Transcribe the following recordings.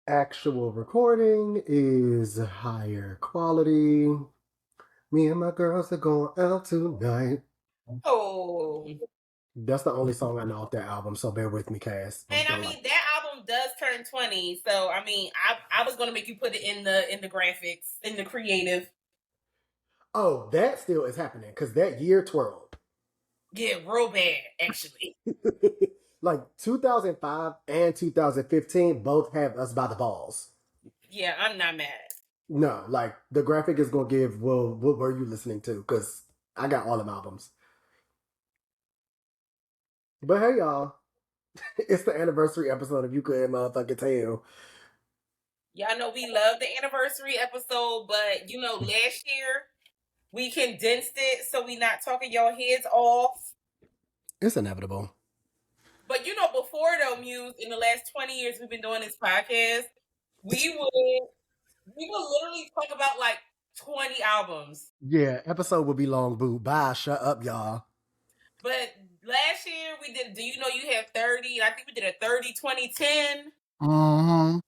Actual recording is higher quality. Me and my girls are going out tonight. Oh, That's the only song I know off that album, so bear with me, Cass. and I mean that album does turn 20, so I mean I was gonna make you put it in the graphics, in the creative. Oh, that still is happening because that year twirled. Yeah, real bad actually. Like 2005 and 2015 both have us by the balls. Yeah, I'm not mad. No, like the graphic is gonna give. Well, what were you listening to? Because I got all them albums. But hey, y'all, it's the anniversary episode. If you couldn't motherfucking tell. Y'all know we love the anniversary episode, but last year we condensed it so we not talking y'all heads off. It's inevitable. But before though, Muse, in the last 20 years we've been doing this podcast, we would literally talk about like 20 albums. Yeah, episode will be long, boo. Bye. Shut up, y'all. But last year we did, do you know you have 30? I think we did a 30 2010. Mm-hmm.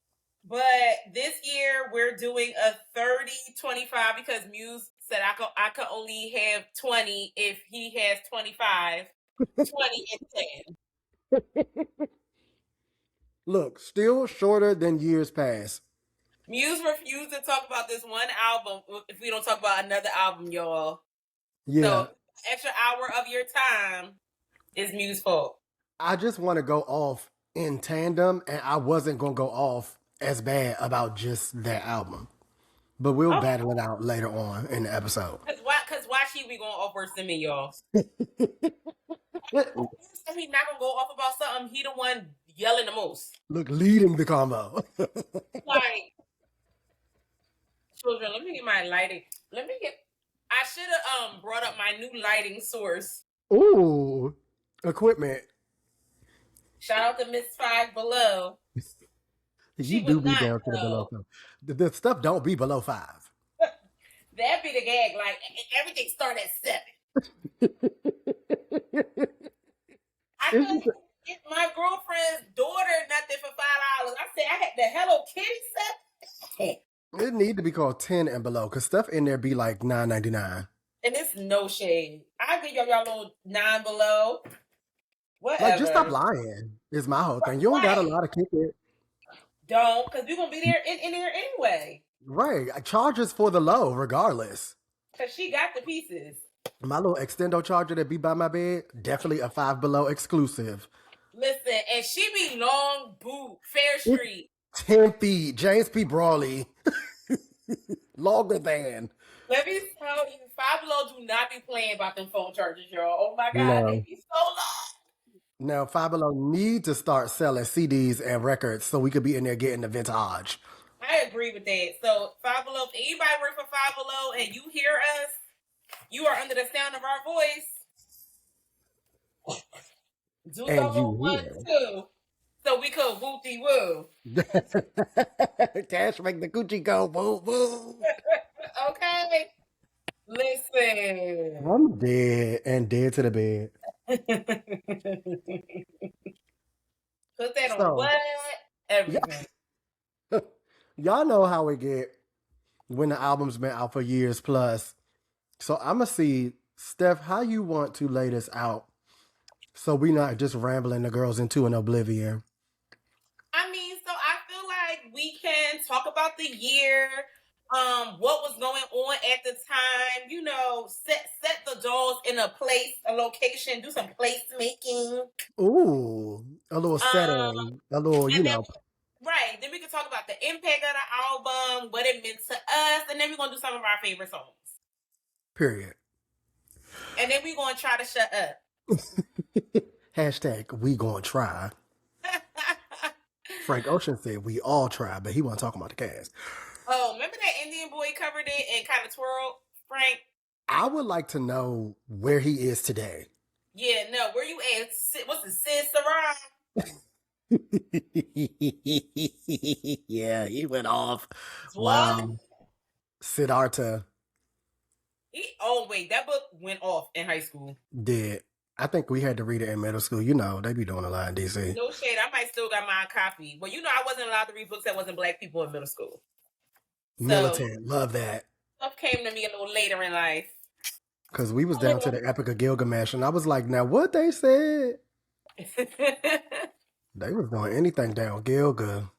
But this year we're doing a 30 25 because Muse said I could only have 20 if he has 25, 20 and 10. Look, still shorter than years past. Muse refused to talk about this one album if we don't talk about another album, y'all. Yeah. So extra hour of your time is Muse's fault. I just want to go off in tandem, and I wasn't going to go off as bad about just that album. But we'll battle it out later on in the episode. Because why should we going off worse than me, y'all? He's not going to go off about something. He the one yelling the most. Look, leading the combo. Like, children, let me get my lighting. I should have brought up my new lighting source. Ooh, equipment. Shout out to Miss Five Below. You do be down to the below 5. The stuff don't be below 5. That'd be the gag. Like, everything start at 7. I couldn't get my girlfriend's daughter nothing for $5. I said I had the Hello Kitty set. It need to be called 10 and below because stuff in there be like $9.99. And it's no shade. I'll give y'all little 9 below. Whatever. Like, just stop lying is my whole thing. You don't got a lot of kick it. Don't, because we're going to be there in there anyway. Right. Chargers for the low, regardless. Because she got the pieces. My little extendo charger that be by my bed, definitely a 5 below exclusive. Listen, and she be long boot, Fair Street. 10 feet, James P. Brawley. Longer than. Let me tell you, Five Below do not be playing about them phone chargers, y'all. Oh my God, No. they be so long. Now, Five Below need to start selling CDs and records so we could be in there getting the vintage. I agree with that. So, Five Below, if anybody work for Five Below and you hear us, you are under the sound of our voice. Do And double you 1, 2. So we could wooty woo. Cash make the coochie go woo woo. Okay. Listen. I'm dead and dead to the bed. Put that on what? Everything. Y'all know how we get when the album's been out for years plus. So I'm going to see, Steph, how you want to lay this out so we not just rambling the girls into an oblivion. I mean, so I feel like we can talk about the year, what was going on at the time, set the dolls in a place, a location, do some placemaking. Ooh, a little setting, a little, Right. Then we can talk about the impact of the album, what it meant to us, and then we're going to do some of our favorite songs. Period. And then we're going to try to shut up. Hashtag we gonna try. Frank Ocean said we all try, but he wasn't talking about the cast. Oh, remember that Indian boy covered it and kind of twirled, Frank? I would like to know where he is today. Yeah, no, where you at? What's the Sid Saran? Yeah, he went off. Wow. Siddhartha. Oh, wait, that book went off in high school. Did. I think we had to read it in middle school. You know, they be doing a lot in DC. No shade. I might still got my copy. Well, I wasn't allowed to read books that wasn't Black people in middle school. So Militant, love that. stuff came to me a little later in life. Because we was down to the Epic of Gilgamesh, and I was like, now what they said? They was doing anything down Gilga.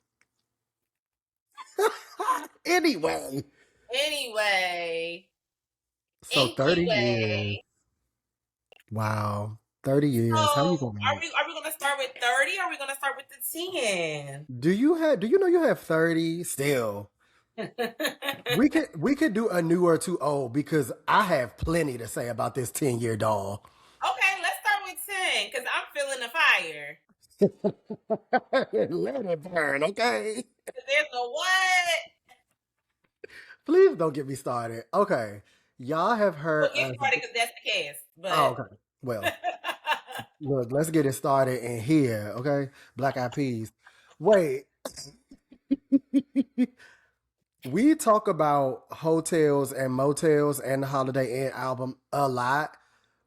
Anyway. So 30 years. Wow. 30 years. So, how you gonna are we gonna start with 30 or are we gonna start with the 10? Do you know you have 30 still? we could do a new or too old because I have plenty to say about this 10-year doll. Okay, let's start with 10 because I'm feeling the fire. Let it burn, okay? There's no what? Please don't get me started. Okay. Y'all have heard. We'll get started because that's the cast. But... Oh, okay. Well, look, let's get it started in here, okay? Black Eyed Peas. Wait. We talk about hotels and motels and the Holiday Inn album a lot,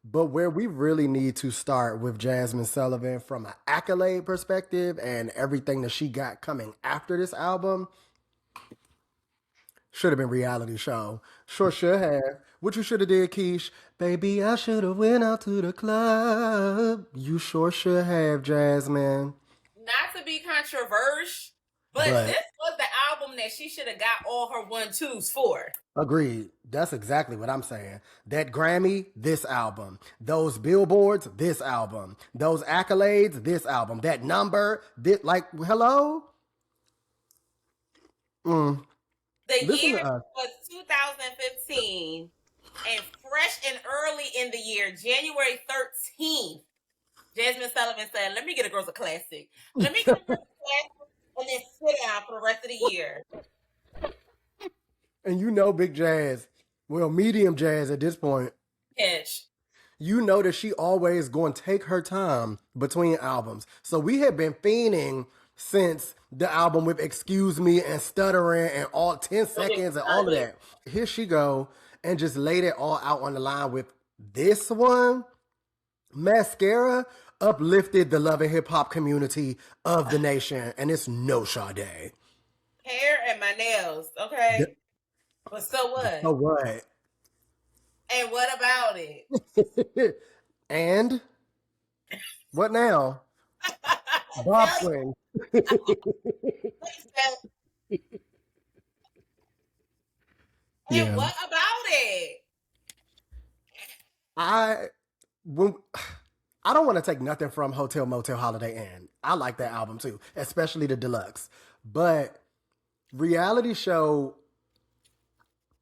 but where we really need to start with Jazmine Sullivan from an accolade perspective and everything that she got coming after this album should have been reality show. Sure should have. What you should have did, Keish? Baby, I should have went out to the club. You sure should have, Jazmine. Not to be controversial, but this was the album that she should have got all her 1-2s for. Agreed. That's exactly what I'm saying. That Grammy, this album. Those billboards, this album. Those accolades, this album. That number, this, like, hello? The year was 2015, and fresh and early in the year, January 13th, Jazmine Sullivan said, let me get a girls a classic. Let me get a girls a classic and then sit down for the rest of the year. And you know Big Jazz, well, medium Jazz at this point. Pitch. You know that she always going to take her time between albums. So we have been fiending since the album with Excuse Me and Stuttering and all 10 seconds and all of that. Here she go and just laid it all out on the line with this one. Mascara uplifted the love and hip hop community of the nation, and it's no Sade. Hair and my nails, okay? But so what? So what? And what about it? And what now? Bob Swing. And what about it? I don't want to take nothing from Hotel Motel Holiday Inn. I like that album too, especially the deluxe. But reality show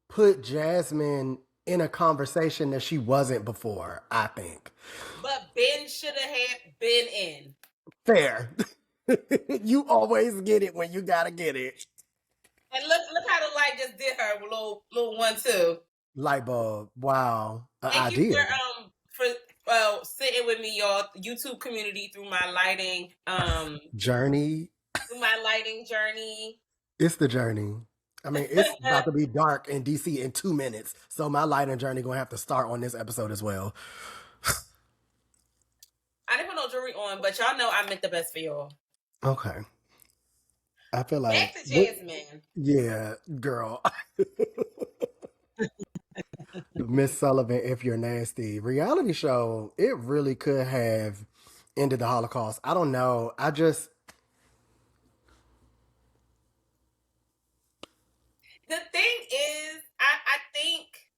put Jazmine in a conversation that she wasn't before, I think. But Ben should have had been in. Fair. You always get it when you gotta get it. And look how the light just did her with little 1-2. Light bulb. Wow. Thank you for sitting with me, y'all. YouTube community through my lighting journey. Through my lighting journey. It's the journey. I mean, it's about to be dark in DC in 2 minutes. So my lighting journey gonna have to start on this episode as well. I didn't put no jewelry on, but y'all know I meant the best for y'all. Okay. I feel like back to Jazmine. Yeah, girl. Miss Sullivan, If You're Nasty. Reality show, it really could have ended the Holocaust. I don't know. The thing is, I think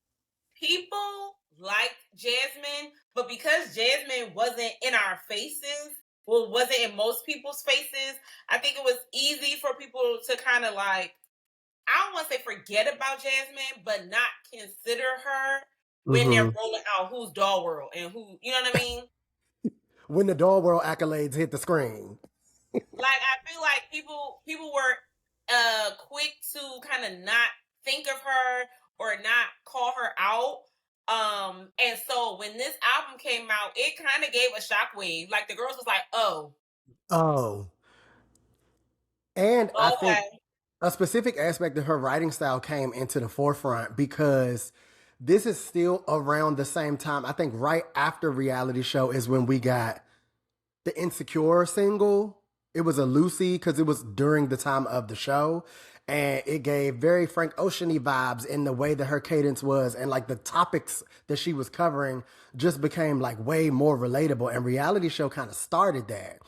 people liked Jazmine, but because Jazmine wasn't in our faces, well, wasn't in most people's faces, I think it was easy for people to kind of like, I don't want to say forget about Jazmine, but not consider her when they're rolling out who's Doll World and who, you know what I mean? When the Doll World accolades hit the screen. Like, I feel like people were quick to kind of not think of her or not call her out. And so when this album came out, it kind of gave a shockwave. Like the girls was like, oh. And I think a specific aspect of her writing style came into the forefront because this is still around the same time. I think right after Reality Show is when we got the Insecure single. It was a Lucy because it was during the time of the show. And it gave very Frank Ocean-y vibes in the way that her cadence was. And like the topics that she was covering just became like way more relatable. And Reality Show kind of started that.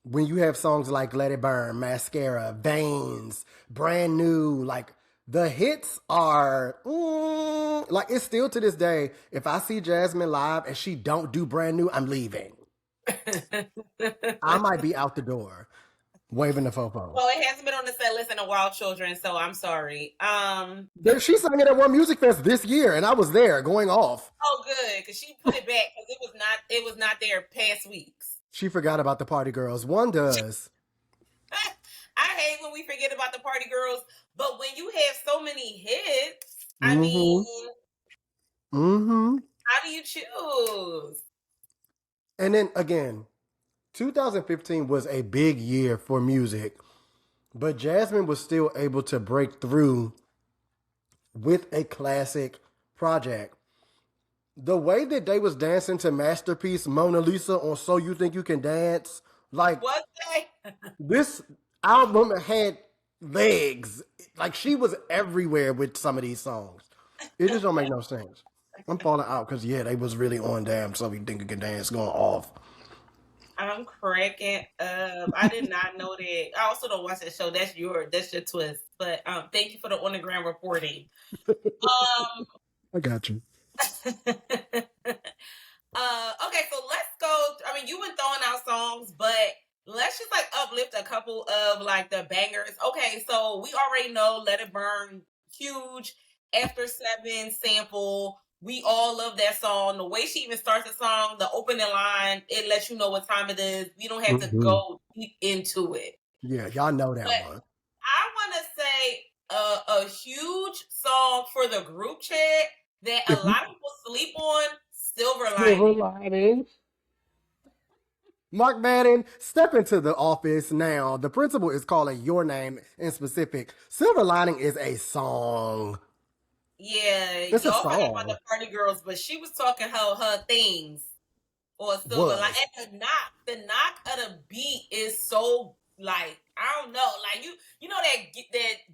When you have songs like Let It Burn, Mascara, Veins, Brand New, like the hits are like it's still to this day. If I see Jazmine live and she don't do Brand New, I'm leaving. I might be out the door waving the fofo. Well, it hasn't been on the set list in a while, children, so I'm sorry. She sang it at one music fest this year, and I was there going off. Oh, good, because she put it back because it was not there past weeks. She forgot about the party girls. One does. I hate when we forget about the party girls, but when you have so many hits, I mean, how do you choose? And then again, 2015 was a big year for music, but Jazmine was still able to break through with a classic project. The way that they was dancing to Masterpiece Mona Lisa on So You Think You Can Dance, like what this album had legs. Like she was everywhere with some of these songs. It just don't make no sense. I'm falling out because they was really on damn So You Think You Can Dance going off. I'm cracking up. I did not know that. I also don't watch that show. That's your twist. But thank you for the on the ground reporting. I got you. Okay, so let's go. I mean, you've been throwing out songs, but let's just like uplift a couple of like the bangers. Okay, so we already know Let It Burn, huge. After 7 sample. We all love that song. The way she even starts the song, the opening line, it lets you know what time it is. We don't have to go deep into it. Yeah, y'all know that one. I want to say a huge song for the group chat that a lot of people sleep on, Silver Lining. Mark Madden, step into the office now. The principal is calling your name in specific. Silver Lining is a song. Yeah, it's y'all talking about the party girls, but she was talking her things or Silver Lining. And the knock of the beat is so like I don't know, like you know that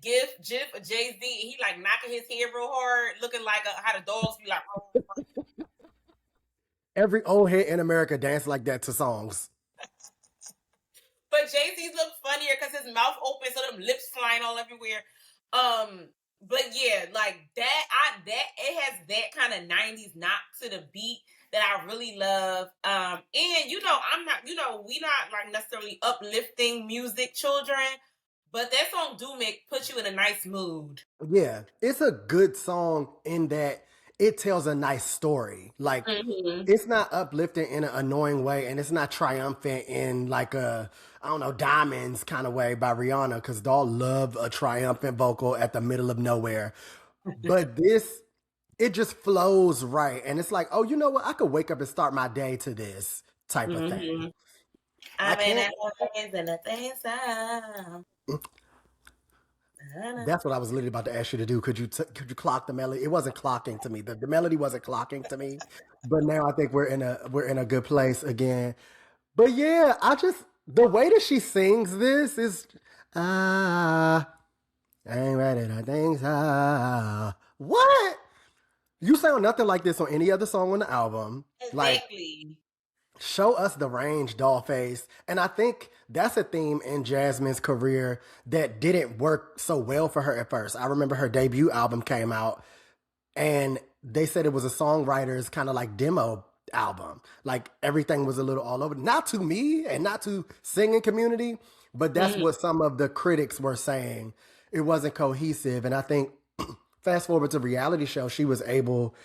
gif of Jay-Z, he like knocking his head real hard, looking like how the dogs be like. Oh. Every old head in America dance like that to songs. But Jay-Z's look funnier because his mouth open, so them lips flying all everywhere. But yeah, like that, it has that kind of 90s knock to the beat that I really love. And we not like necessarily uplifting music, children, but that song do put you in a nice mood. Yeah, it's a good song in that it tells a nice story. Like it's not uplifting in an annoying way, and it's not triumphant in like a Diamonds kind of way by Rihanna, because y'all love a triumphant vocal at the middle of nowhere. But this, it just flows right, and it's like, oh, you know what? I could wake up and start my day to this type of thing. That's what I was literally about to ask you to do. Could you clock the melody? It wasn't clocking to me. The melody wasn't clocking to me. But now I think we're in a good place again. But yeah, the way that she sings this is I ain't ready to think so. What? You sound nothing like this on any other song on the album. Exactly. Like, show us the range, Dollface. And I think that's a theme in Jazmine's career that didn't work so well for her at first. I remember her debut album came out and they said it was a songwriter's kind of like demo album. Like everything was a little all over. Not to me and not to singing community, but that's what some of the critics were saying. It wasn't cohesive. And I think fast forward to Reality Show, she was able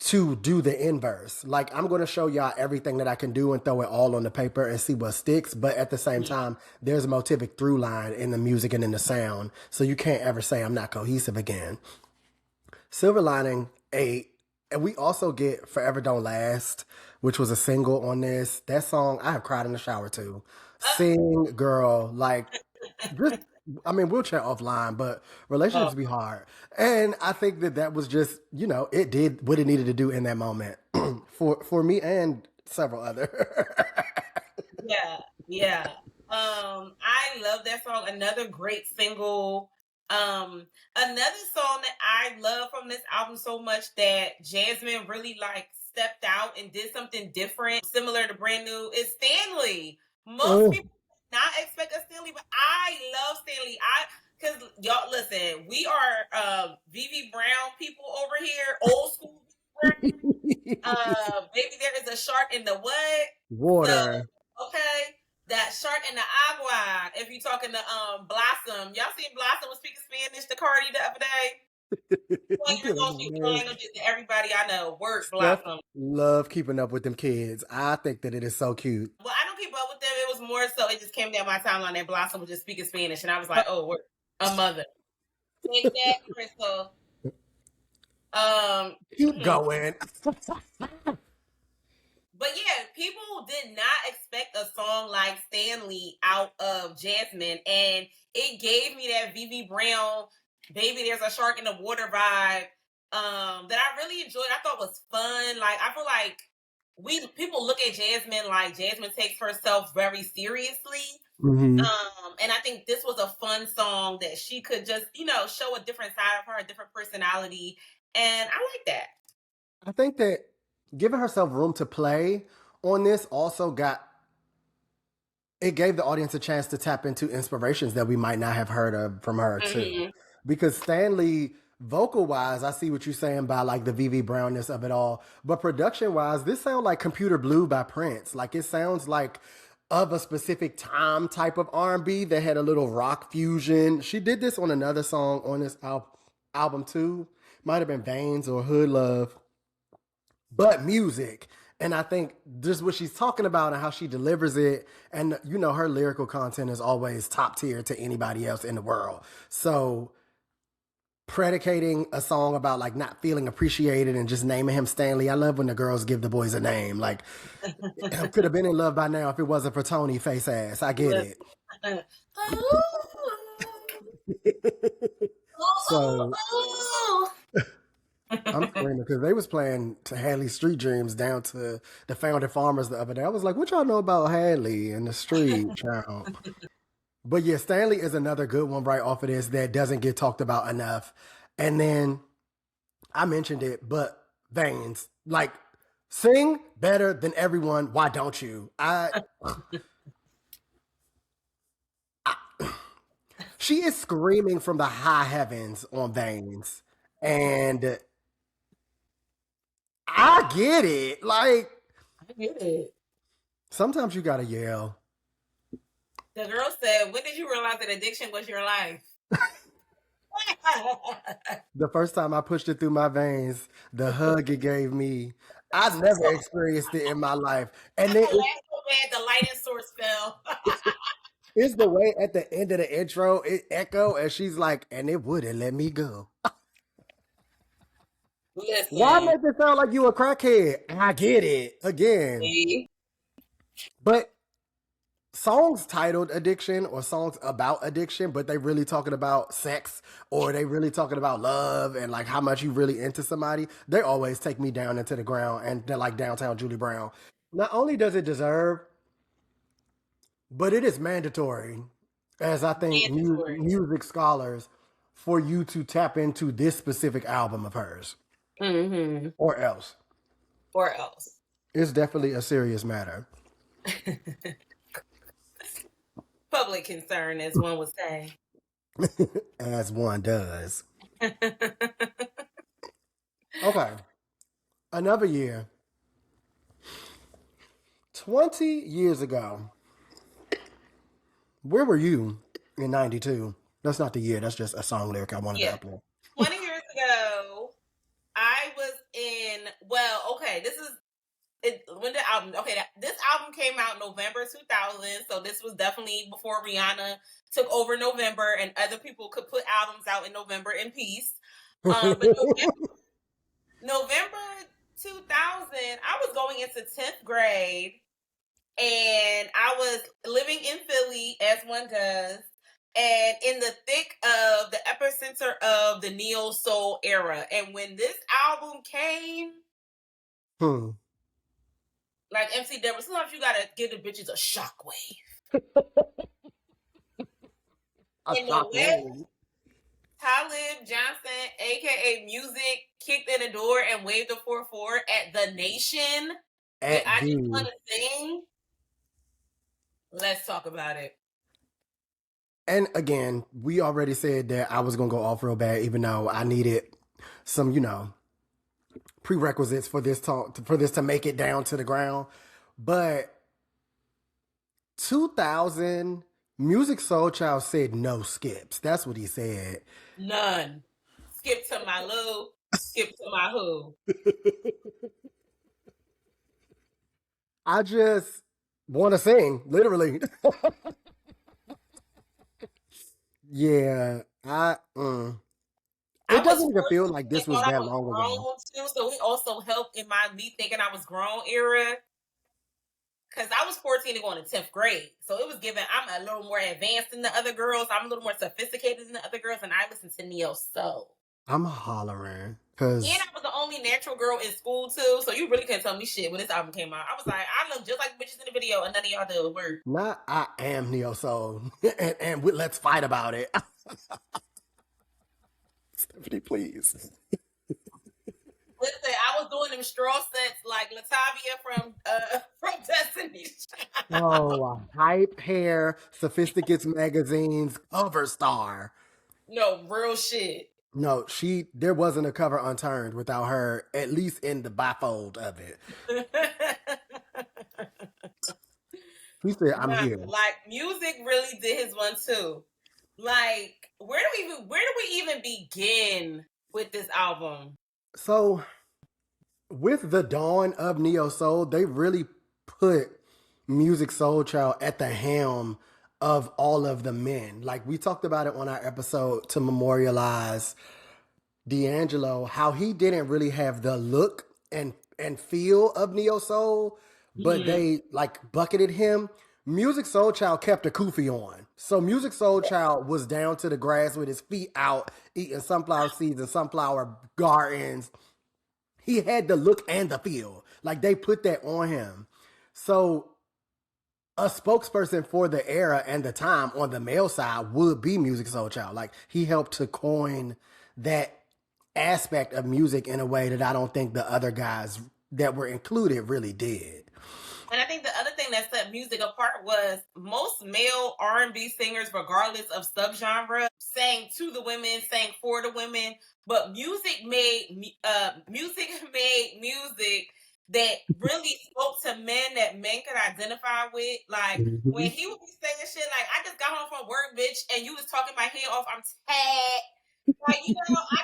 to do the inverse. Like, I'm going to show y'all everything that I can do and throw it all on the paper and see what sticks. But at the same time, there's a motivic through line in the music and in the sound. So you can't ever say I'm not cohesive again. Silver Lining 8. And we also get Forever Don't Last, which was a single on this. That song, I have cried in the shower too. Sing, girl. Like, I mean, we'll chat offline, but relationships be hard. And I think that was just, it did what it needed to do in that moment for me and several other. Yeah, yeah. I love that song. Another great single. Another song that I love from this album so much that Jazmine really like stepped out and did something different, similar to Brand New, is Stanley. Most people not expect a Stanley, but I love Stanley. Because y'all listen, we are VV Brown people over here, old school. Maybe there is a shark in the what? Water. So, okay. That shark in the agua. If you're talking to Blossom. Y'all seen Blossom was speaking Spanish to Cardi the other day? 4 years old, she was languages to everybody I know. Word Blossom. Love keeping up with them kids. I think that it is so cute. Well, I don't keep up with them. It was more so it just came down my timeline that Blossom was just speaking Spanish, and I was like, oh, word. A mother. Take that, Crystal. Keep going. But yeah, people did not expect a song like Stanley out of Jazmine, and it gave me that VV Brown, Baby There's a Shark in the Water vibe that I really enjoyed. I thought was fun. Like, I feel like people look at Jazmine like Jazmine takes herself very seriously. Mm-hmm. And I think this was a fun song that she could just, show a different side of her, a different personality. And I like that. I think that giving herself room to play on this also gave the audience a chance to tap into inspirations that we might not have heard of from her too. Because Stanley, vocal wise, I see what you're saying by like the VV Brownness of it all, but production wise, this sounds like Computer Blue by Prince. Like, it sounds like of a specific time type of R&B that had a little rock fusion. She did this on another song on this album too. Might have been Veins or Hood Love. But music. And I think just what she's talking about and how she delivers it, and her lyrical content is always top tier to anybody else in the world. So predicating a song about like not feeling appreciated and just naming him Stanley. I love when the girls give the boys a name. Like, I could have been in love by now if it wasn't for Tony face ass. I get it. So I'm screaming because they was playing to Hadley Street Dreams down to the Founding Farmers the other day. I was like, what y'all know about Hadley and the street, child? But yeah, Stanley is another good one right off of this that doesn't get talked about enough. And then I mentioned it, but Veins, like, sing better than everyone. Why don't you? She is screaming from the high heavens on Veins. And I get it. Like, I get it. Sometimes you gotta yell. The girl said, when did you realize that addiction was your life? The first time I pushed it through my veins, the hug it gave me, I never experienced it in my life. And then so bad the lighting source fell. It's the way at the end of the intro, it echo, and she's like, and it wouldn't let me go. Listen. Why make it sound like you a crackhead? I get it. Again. See? But songs titled addiction or songs about addiction, but they really talking about sex or they really talking about love and like how much you really into somebody, they always take me down into the ground, and they're like Downtown Julie Brown. Not only does it deserve, but it is mandatory, as I think music scholars, for you to tap into this specific album of hers. Mm-hmm. Or else. Or else. It's definitely a serious matter. Public concern, as one would say. As one does. Okay. Another year. 20 years ago. Where were you in 92? That's not the year. That's just a song lyric I wanted to upload. 20 years ago, I was in, when the album, this album came out November 2000, so this was definitely before Rihanna took over November and other people could put albums out in November in peace. But November 2000, I was going into 10th grade, and I was living in Philly, as one does, and in the thick of the epicenter of the neo soul era. And when this album came, like MC Deborah, sometimes you gotta give the bitches a shockwave. In the West, Talib Johnson, aka Musiq, kicked in the door and waved the 4-4 at the Nation. I just want to sing. Let's talk about it. And again, we already said that I was gonna go off real bad, even though I needed some, you know, prerequisites for this to make it down to the ground. But 2000, Musiq Soulchild said no skips. That's what he said. None. Skip to my Lou. Skip to my who. I just want to sing, literally. Yeah, it doesn't even feel like this was that long ago. Too, so it also helped in me thinking I was grown era. Because I was 14 and going to 10th grade. So it was given, I'm a little more advanced than the other girls. I'm a little more sophisticated than the other girls. And I listened to neo soul. I'm hollering. And I was the only natural girl in school too. So you really couldn't tell me shit when this album came out. I was like, I look just like bitches in the video and none of y'all do a word. Not I am neo soul. and let's fight about it. Stephanie, please. Listen, I was doing them straw sets like Latavia from Destiny's Child. Oh, hype hair, sophisticates magazines, cover star. No, real shit. No, there wasn't a cover unturned without her, at least in the bifold of it. He said, I'm here. Like, Musiq really did his one too. Like, where do we even begin with this album? So, with the dawn of neo soul, they really put Musiq Soulchild at the helm of all of the men. Like, we talked about it on our episode to memorialize D'Angelo, how he didn't really have the look and feel of neo soul, but they like bucketed him. Musiq Soulchild kept a kufi on. So Musiq Soulchild was down to the grass with his feet out, eating sunflower seeds and sunflower gardens. He had the look and the feel. Like, they put that on him. So a spokesperson for the era and the time on the male side would be Musiq Soulchild. Like, he helped to coin that aspect of music in a way that I don't think the other guys that were included really did. And I think the other thing that set Musiq apart was most male R&B singers, regardless of subgenre, sang to the women, sang for the women. But Musiq made music that really spoke to men that men could identify with. Like, when he would be saying shit like, I just got home from work, bitch, and you was talking my head off, I'm tired. Like, you know, I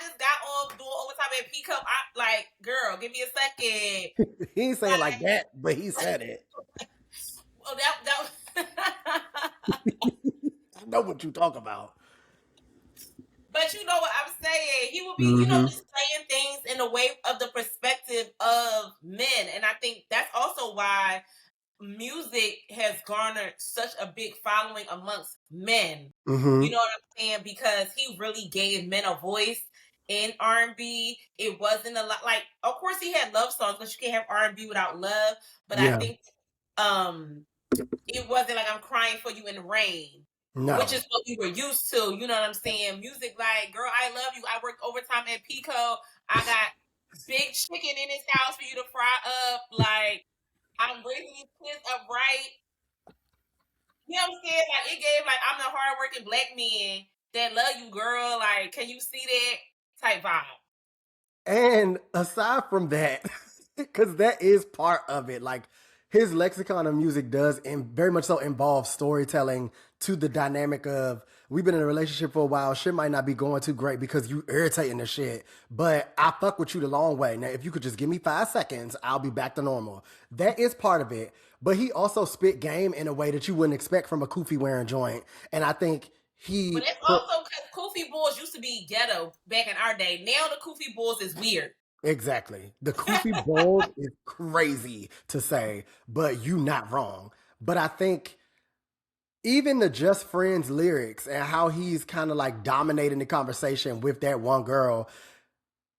just got off doing overtime at P-Cup. Like, girl, give me a second. He ain't saying like that, but he said it. Well, that I know what you talk about. But you know what I'm saying? He would be, you know, just saying things in the way of the perspective of men. And I think that's also why Musiq has garnered such a big following amongst men. You know what I'm saying? Because he really gave men a voice in R&B. It wasn't a lot, like, of course he had love songs, but you can't have R&B without love. But I think it wasn't like I'm crying for you in the rain. No. Which is what we were used to, you know what I'm saying? Musiq like, girl, I love you. I worked overtime at Pico. I got big chicken in this house for you to fry up. Like, I'm raising these kids up right. You know what I'm saying? Like, it gave, like, I'm the hardworking black man that love you, girl. Like, can you see that type vibe? And aside from that, because that is part of it, like, his lexicon of music does very much so involve storytelling to the dynamic of, we've been in a relationship for a while, shit might not be going too great because you irritating the shit, but I fuck with you the long way. Now, if you could just give me 5 seconds, I'll be back to normal. That is part of it. But he also spit game in a way that you wouldn't expect from a kufi wearing joint. And I think But it's also because kufi bulls used to be ghetto back in our day. Now the kufi bulls is weird. Exactly. The kufi bulls is crazy to say, but you not wrong. But I think even the Just Friends lyrics and how he's kind of like dominating the conversation with that one girl,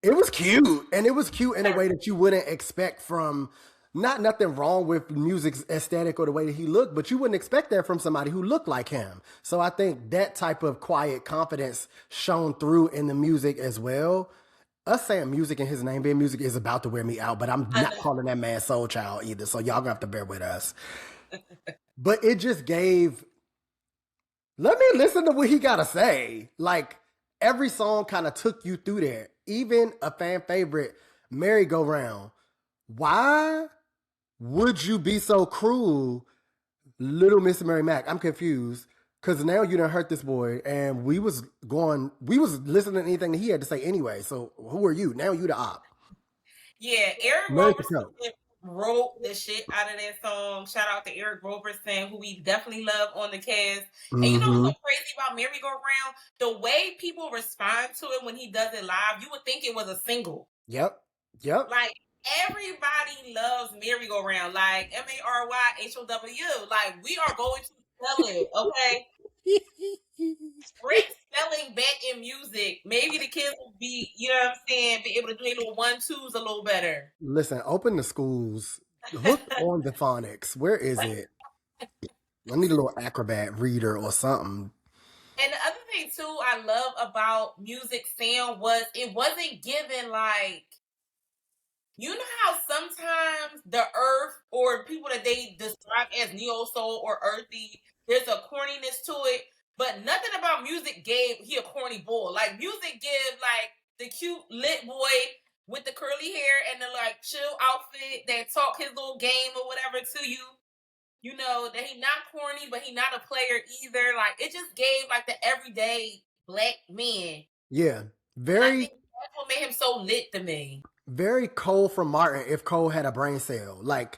it was cute. And it was cute in a way that you wouldn't expect from, not nothing wrong with Music's aesthetic or the way that he looked, but you wouldn't expect that from somebody who looked like him. So I think that type of quiet confidence shone through in the music as well. Us saying Music and his name being Music is about to wear me out, but I'm not calling that man Soulchild either. So y'all gonna have to bear with us. But it just gave, let me listen to what he gotta say. Like every song kind of took you through there. Even a fan favorite, Merry Go Round. Why would you be so cruel, Little Miss Mary Mac? I'm confused. Cause now you done hurt this boy, and we was listening to anything that he had to say anyway. So who are you? Now you the op. Yeah, Eric Roberson wrote the shit out of that song. Shout out to Eric Roberson, who we definitely love on the cast. And you know what's so crazy about Merry Go Round? The way people respond to it when he does it live, you would think it was a single. Yep. Like everybody loves Merry Go Round, like MARYHOW. Like we are going to sell it, okay? Great spelling back in music. Maybe the kids will be, you know what I'm saying, be able to do their little 1-2s a little better. Listen, open the schools. Hook on the phonics. Where is it? I need a little Acrobat reader or something. And the other thing too I love about Musiq Sound was it wasn't given like, you know how sometimes the earth or people that they describe as neo soul or earthy, there's a corniness to it. But nothing about Musiq gave he a corny boy. Like Musiq give like the cute lit boy with the curly hair and the like chill outfit that talk his little game or whatever to you. You know, that he not corny, but he not a player either. Like it just gave like the everyday black man. Yeah. And I think that's what made him so lit to me. Very Cole from Martin if Cole had a brain cell. Like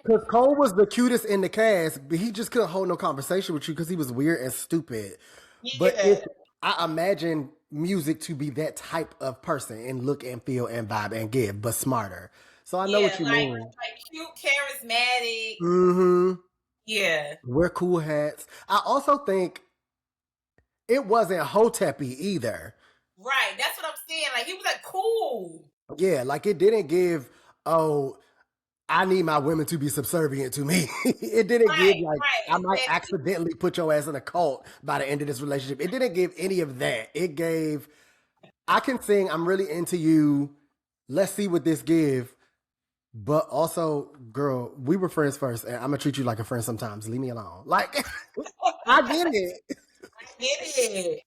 because Cole was the cutest in the cast, but he just couldn't hold no conversation with you because he was weird and stupid. Yeah. But I imagine Musiq to be that type of person and look and feel and vibe and give, but smarter. So I know what you mean. Like cute, charismatic. Mm-hmm. Yeah. Wear cool hats. I also think it wasn't Hotepi either. Right. That's what I'm saying. Like he was like cool. Yeah, like it didn't give, oh, I need my women to be subservient to me. It didn't give like, I might accidentally put your ass in a cult by the end of this relationship. It didn't give any of that. It gave, I can sing, I'm really into you. Let's see what this give. But also, girl, we were friends first, and I'm gonna treat you like a friend sometimes. Leave me alone. Like, I get it. I get it.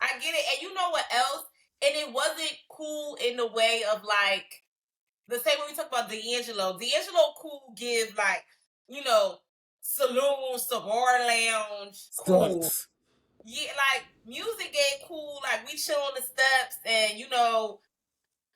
And you know what else? And it wasn't cool in the way of like, the same way we talk about D'Angelo. D'Angelo cool give like, you know, saloon, cigar lounge, cool. Sucks. Yeah, like Musiq gave cool, like we chill on the steps and you know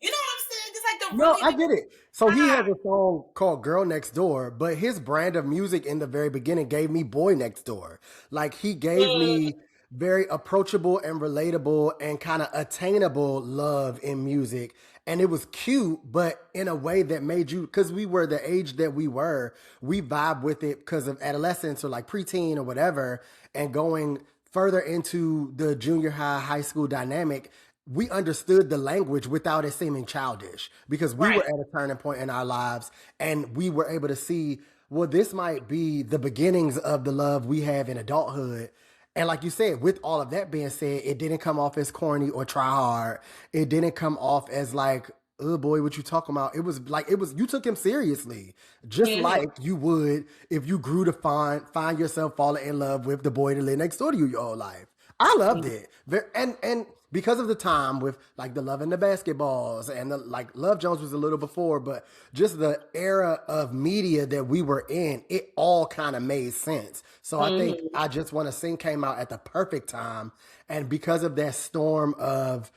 what I'm saying? It's like the No, I get it. So he has a song called Girl Next Door, but his brand of music in the very beginning gave me Boy Next Door. Like he gave me very approachable and relatable and kind of attainable love in music. And it was cute, but in a way that made you, because we were the age that we vibe with it because of adolescence or like preteen or whatever, and going further into the junior high school dynamic, we understood the language without it seeming childish because we were at a turning point in our lives and we were able to see, well, this might be the beginnings of the love we have in adulthood. And like you said, with all of that being said, it didn't come off as corny or try hard. It didn't come off as like, oh boy, what you talking about? It was like, you took him seriously, just like you would if you grew to find yourself falling in love with the boy that lived next door to you your whole life. I loved it. And because of the time with like the Love and the Basketballs and the like, Love Jones was a little before, but just the era of media that we were in, it all kind of made sense. So I think I Just Want to Sing came out at the perfect time. And because of that storm of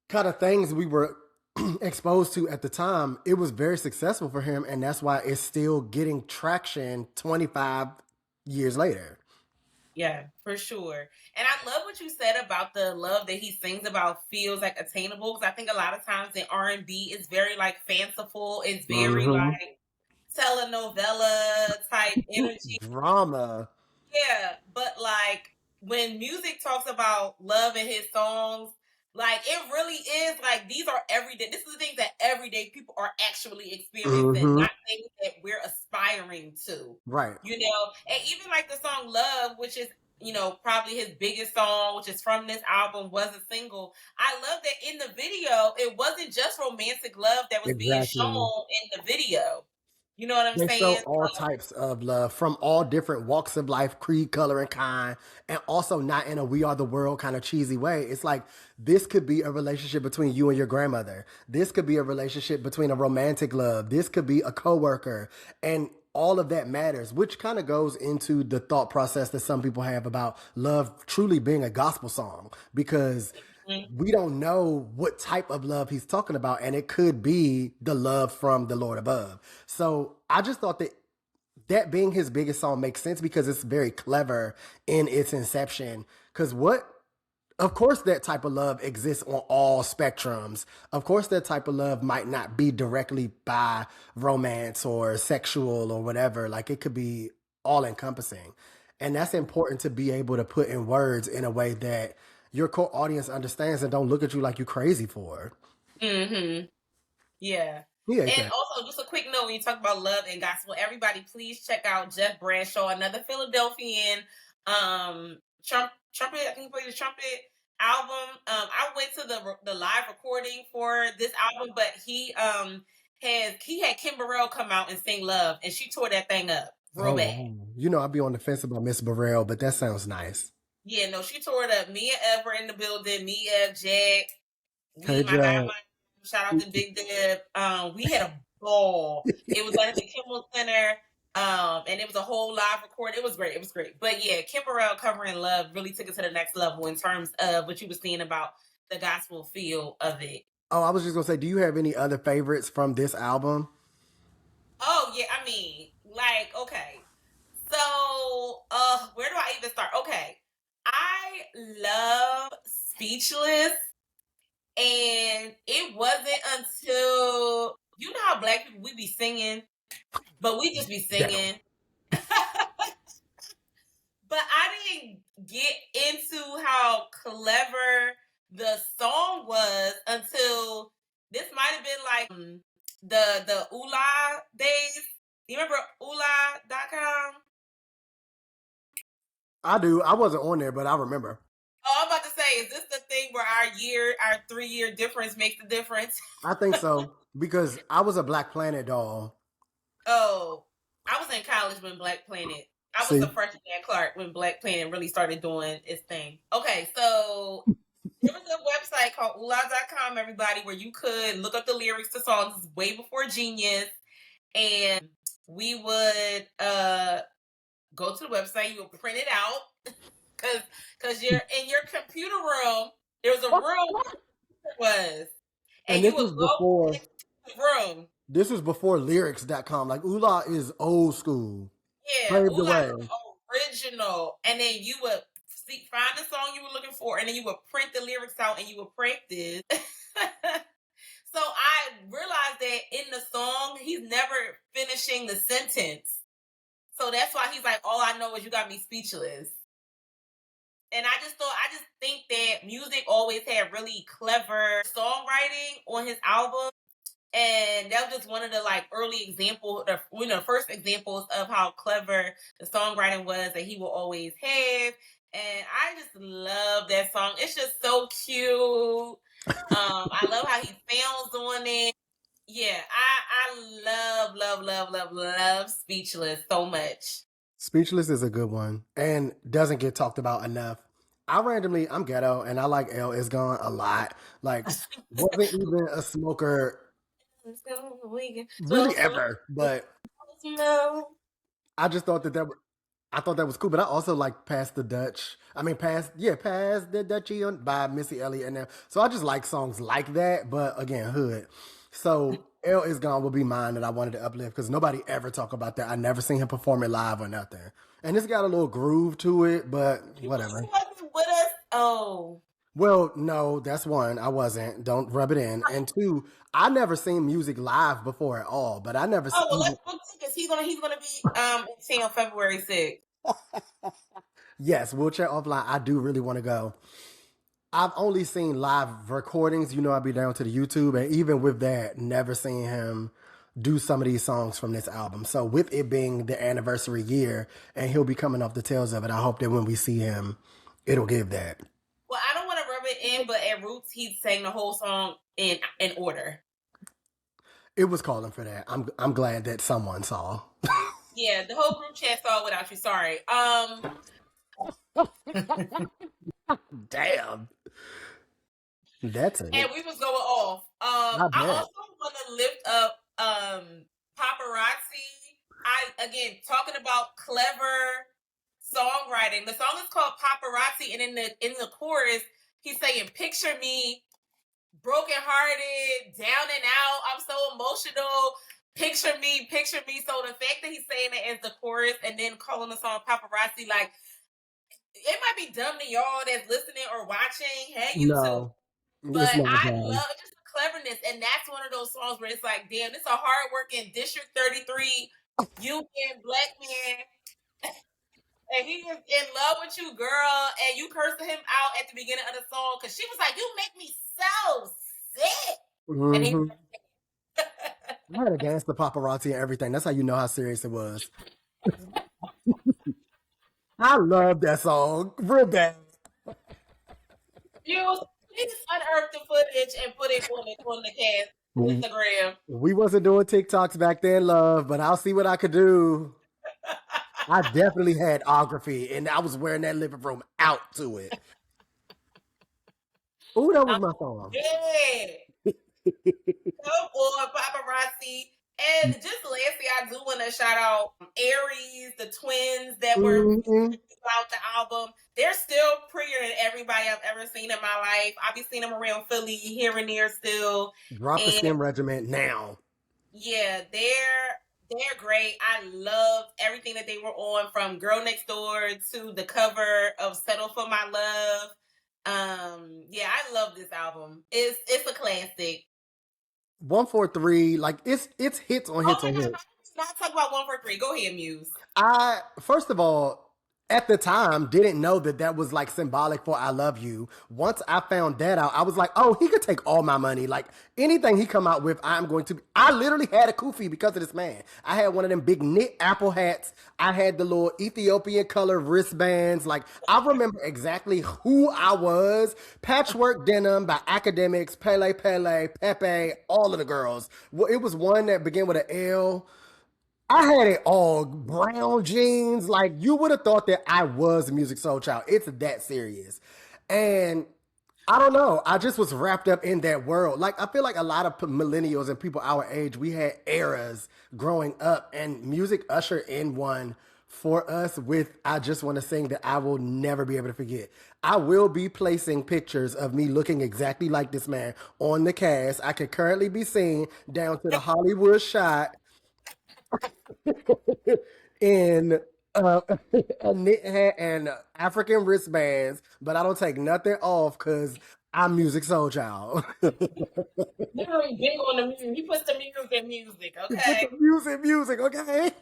kind of things we were exposed to at the time, it was very successful for him. And that's why it's still getting traction 25 years later. Yeah, for sure. And I love what you said about the love that he sings about feels like attainable. Because I think a lot of times in R&B, it's very like fanciful. It's very like telenovela type energy. Drama. Yeah, but like when Musiq talks about love in his songs, like it really is like these are everyday. This is the things that everyday people are actually experiencing, not things that we're aspiring to. Right. You know, and even like the song "Love," which is probably his biggest song, which is from this album, was a single. I love that in the video, it wasn't just romantic love that was being shown in the video. You know what I'm They show saying? all types of love from all different walks of life, creed, color, and kind, and also not in a "we are the world" kind of cheesy way. It's like this could be a relationship between you and your grandmother. This could be a relationship between a romantic love. This could be a coworker, and all of that matters, which kind of goes into the thought process that some people have about love truly being a gospel song, because we don't know what type of love he's talking about, and it could be the love from the Lord above. So I just thought that being his biggest song makes sense because it's very clever in its inception. Because of course, that type of love exists on all spectrums. Of course, that type of love might not be directly by romance or sexual or whatever. Like it could be all encompassing. And that's important to be able to put in words in a way that your core audience understands and don't look at you like you crazy for. Mm-hmm. Yeah. And also, just a quick note, when you talk about love and gospel, everybody please check out Jeff Bradshaw, another Philadelphian trumpet. I think he played the trumpet album. I went to the live recording for this album, but he had Kim Burrell come out and sing "Love," and she tore that thing up real bad. Wow. I'd be on the fence about Miss Burrell, but that sounds nice. Yeah, no, she tore it up. Me and Ev were in the building. Me, Ev, Jack. My guy, shout out to Big Deb. We had a ball. It was at the Kimmel Center. And it was a whole live record. It was great. It was great. But yeah, Kim Burrell covering "Love" really took it to the next level in terms of what you were saying about the gospel feel of it. Oh, I was just gonna say, do you have any other favorites from this album? Oh yeah, I mean, like, okay. So where do I even start? Okay. I love "Speechless." And it wasn't until, you know how Black people, we be singing, but we just be singing. Yeah. But I didn't get into how clever the song was until this might have been like the Ula days. You remember Ula.com? I do. I wasn't on there, but I remember. Oh, I'm about to say, is this the thing where our 3-year difference makes the difference? I think so, because I was a Black Planet doll. Oh, I was in college when Black Planet. I was a freshman at Clark when Black Planet really started doing its thing. Okay, so there was a website called Ula.com, everybody, where you could look up the lyrics to songs way before Genius. And we would go to the website, you would print it out. Because you're in your computer room, there was a room where it was. And you would go into the room. This was before lyrics.com. Like, Ula is old school. Yeah, Ula is original. And then you would find the song you were looking for, and then you would print the lyrics out and you would practice. So I realized that in the song, he's never finishing the sentence. So that's why he's like, all I know is you got me speechless. And I just think that Musiq always had really clever songwriting on his album. And that was just one of the like early examples, first examples of how clever the songwriting was that he will always have. And I just love that song. It's just so cute. I love how he sounds on it. Yeah, I love Speechless so much. Speechless is a good one and doesn't get talked about enough. I'm ghetto and I like Elle Is Gone a lot. Like, wasn't even a smoker really ever, but I just thought that was cool. But I also like Past the Dutch. Past the Dutchie by Missy Elliott and them. So I just like songs like that, but again, hood. So Elle Is Gone will be mine that I wanted to uplift because nobody ever talk about that. I never seen him perform it live or nothing. And it's got a little groove to it, but whatever. With us. Oh. Well, no, that's one. I wasn't. Don't rub it in. And two, I never seen Musiq live before at all. But I never Oh well, even. let's book tickets. He's gonna be in town February 6th. Yes, wheelchair offline. I do really want to go. I've only seen live recordings. You know, I'd be down to the YouTube, and even with that, never seen him do some of these songs from this album. So, with it being the anniversary year, and he'll be coming off the tails of it, I hope that when we see him, it'll give that. Well, I don't want to rub it in, but at Roots he sang the whole song in order. It was calling for that. I'm glad that someone saw. Yeah, the whole group chat saw without you. Sorry. Damn. That's it. And we was going off. I I bet. also want to lift up paparazzi. Again talking about clever songwriting. The song is called Paparazzi, and in the chorus, he's saying, "Picture me, brokenhearted, down and out. I'm so emotional. Picture me, picture me." So the fact that he's saying it as the chorus and then calling the song Paparazzi, like, it might be dumb to y'all that's listening or watching. Hey, YouTube. No, But it's not I bad. love just the cleverness, and that's one of those songs where it's like, damn, this is a hardworking District 33 union black man, and he is in love with you, girl, and you cursing him out at the beginning of the song because she was like, "You make me so sick," and he. Mm-hmm. I had against the paparazzi and everything. That's how you know how serious it was. I love that song. Real bad. You please unearth the footage and put it on the cast Instagram. We wasn't doing TikToks back then, love, but I'll see what I could do. I definitely had ography, and I was wearing that living room out to it. Oh, that was my song. Yeah. Come on, paparazzi. And just lastly, I do want to shout out Aries, the twins that were throughout the album. They're still prettier than everybody I've ever seen in my life. I've been seeing them around Philly here and there still. Drop the And skin regiment now. yeah, they're great. I love everything that they were on, from Girl Next Door to the cover of Settle for My Love. Yeah, I love this album. It's a classic. 143, like it's hits on hits on hits. Not talk about 143. Go ahead, Muse. I first of all, at the time, didn't know that that was like symbolic for "I love you." Once I found that out, I was like, "Oh, he could take all my money. Like anything he come out with, I'm going to." I literally had a kufi because of this man. I had one of them big knit apple hats. I had the little Ethiopian color wristbands. Like I remember exactly who I was. Patchwork denim by Academics, Pele Pele, Pepe, all of the girls. Well, it was one that began with an L. I had it all. Brown jeans. Like you would have thought that I was Musiq Soulchild. It's that serious. And I don't know. I just was wrapped up in that world. Like I feel like a lot of millennials and people our age, we had eras growing up, and music ushered in one for us with "I Just Want to Sing" that I will never be able to forget. I will be placing pictures of me looking exactly like this man on the cast. I can currently be seen down to the Hollywood shot in a knit hat and African wristbands, but I don't take nothing off because I'm Musiq Soulchild. Literally big on the music. He puts the music in music, okay? music, okay?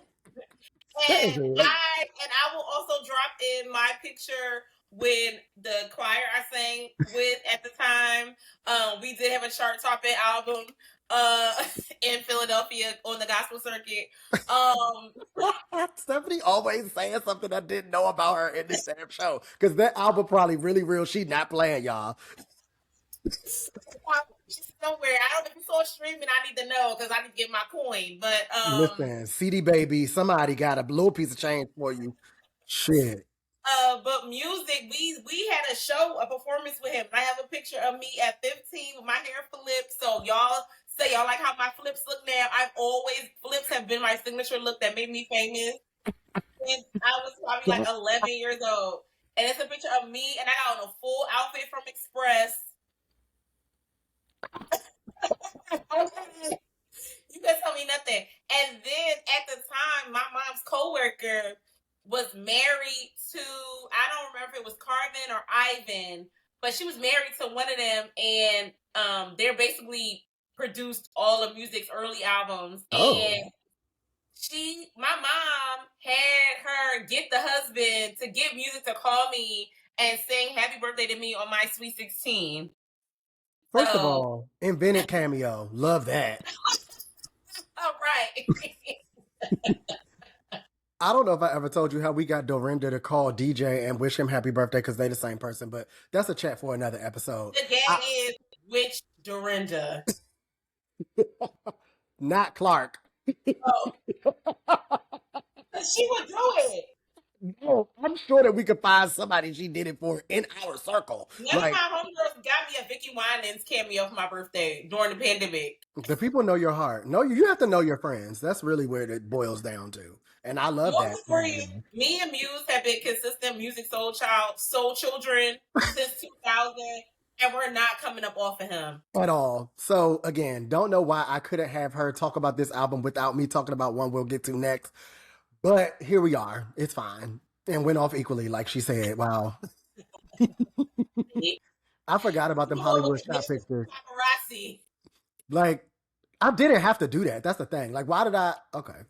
And I will also drop in my picture with the choir I sang with at the time. We did have a chart topping album in Philadelphia on the gospel circuit. Stephanie always saying something I didn't know about her in this damn show. Because that album probably really real. She not playing, y'all. She's somewhere. I don't know if you saw streaming. I need to know because I need to get my coin. But listen, CD baby, somebody got a little piece of change for you. Shit. But music, we had a performance with him. I have a picture of me at 15 with my hair flipped. So y'all say y'all like how my flips look now. Flips have been my signature look that made me famous since I was probably like 11 years old. And it's a picture of me, and I got on a full outfit from Express. You can tell me nothing. And then at the time, my mom's coworker was married to, I don't remember if it was Carvin or Ivan, but she was married to one of them, and they're basically produced all of Musiq's early albums. And my mom had her get the husband to get Musiq to call me and sing "Happy Birthday" to me on my Sweet 16. First of all, invented cameo. Love that. All right. I don't know if I ever told you how we got Dorinda to call DJ and wish him happy birthday because they're the same person, but that's a chat for another episode. The gag is which Dorinda? Not Clark. Oh. She would do it. No, I'm sure that we could find somebody she did it for in our circle. None of my homegirls got me a Vicky Winans cameo for my birthday during the pandemic. The people know your heart. No, you have to know your friends. That's really where it boils down to. And I love that. Me and Muse have been consistent Musiq Soul Children since 2000, and we're not coming up off of him at all. So again, don't know why I couldn't have her talk about this album without me talking about one we'll get to next. But here we are. It's fine. And went off equally, like she said. Wow. I forgot about them Hollywood shot pictures. Paparazzi. Like, I didn't have to do that. That's the thing. Like, why did I? Okay.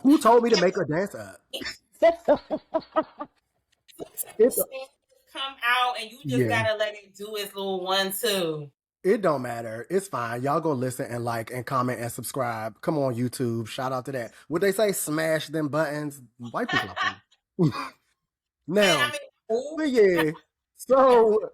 Who told me to make her dance up? It's come out and you just gotta let it do its little 1-2. It don't matter. It's fine. Y'all go listen and like and comment and subscribe. Come on, YouTube. Shout out to that. Would they say smash them buttons? White people are now, but yeah. So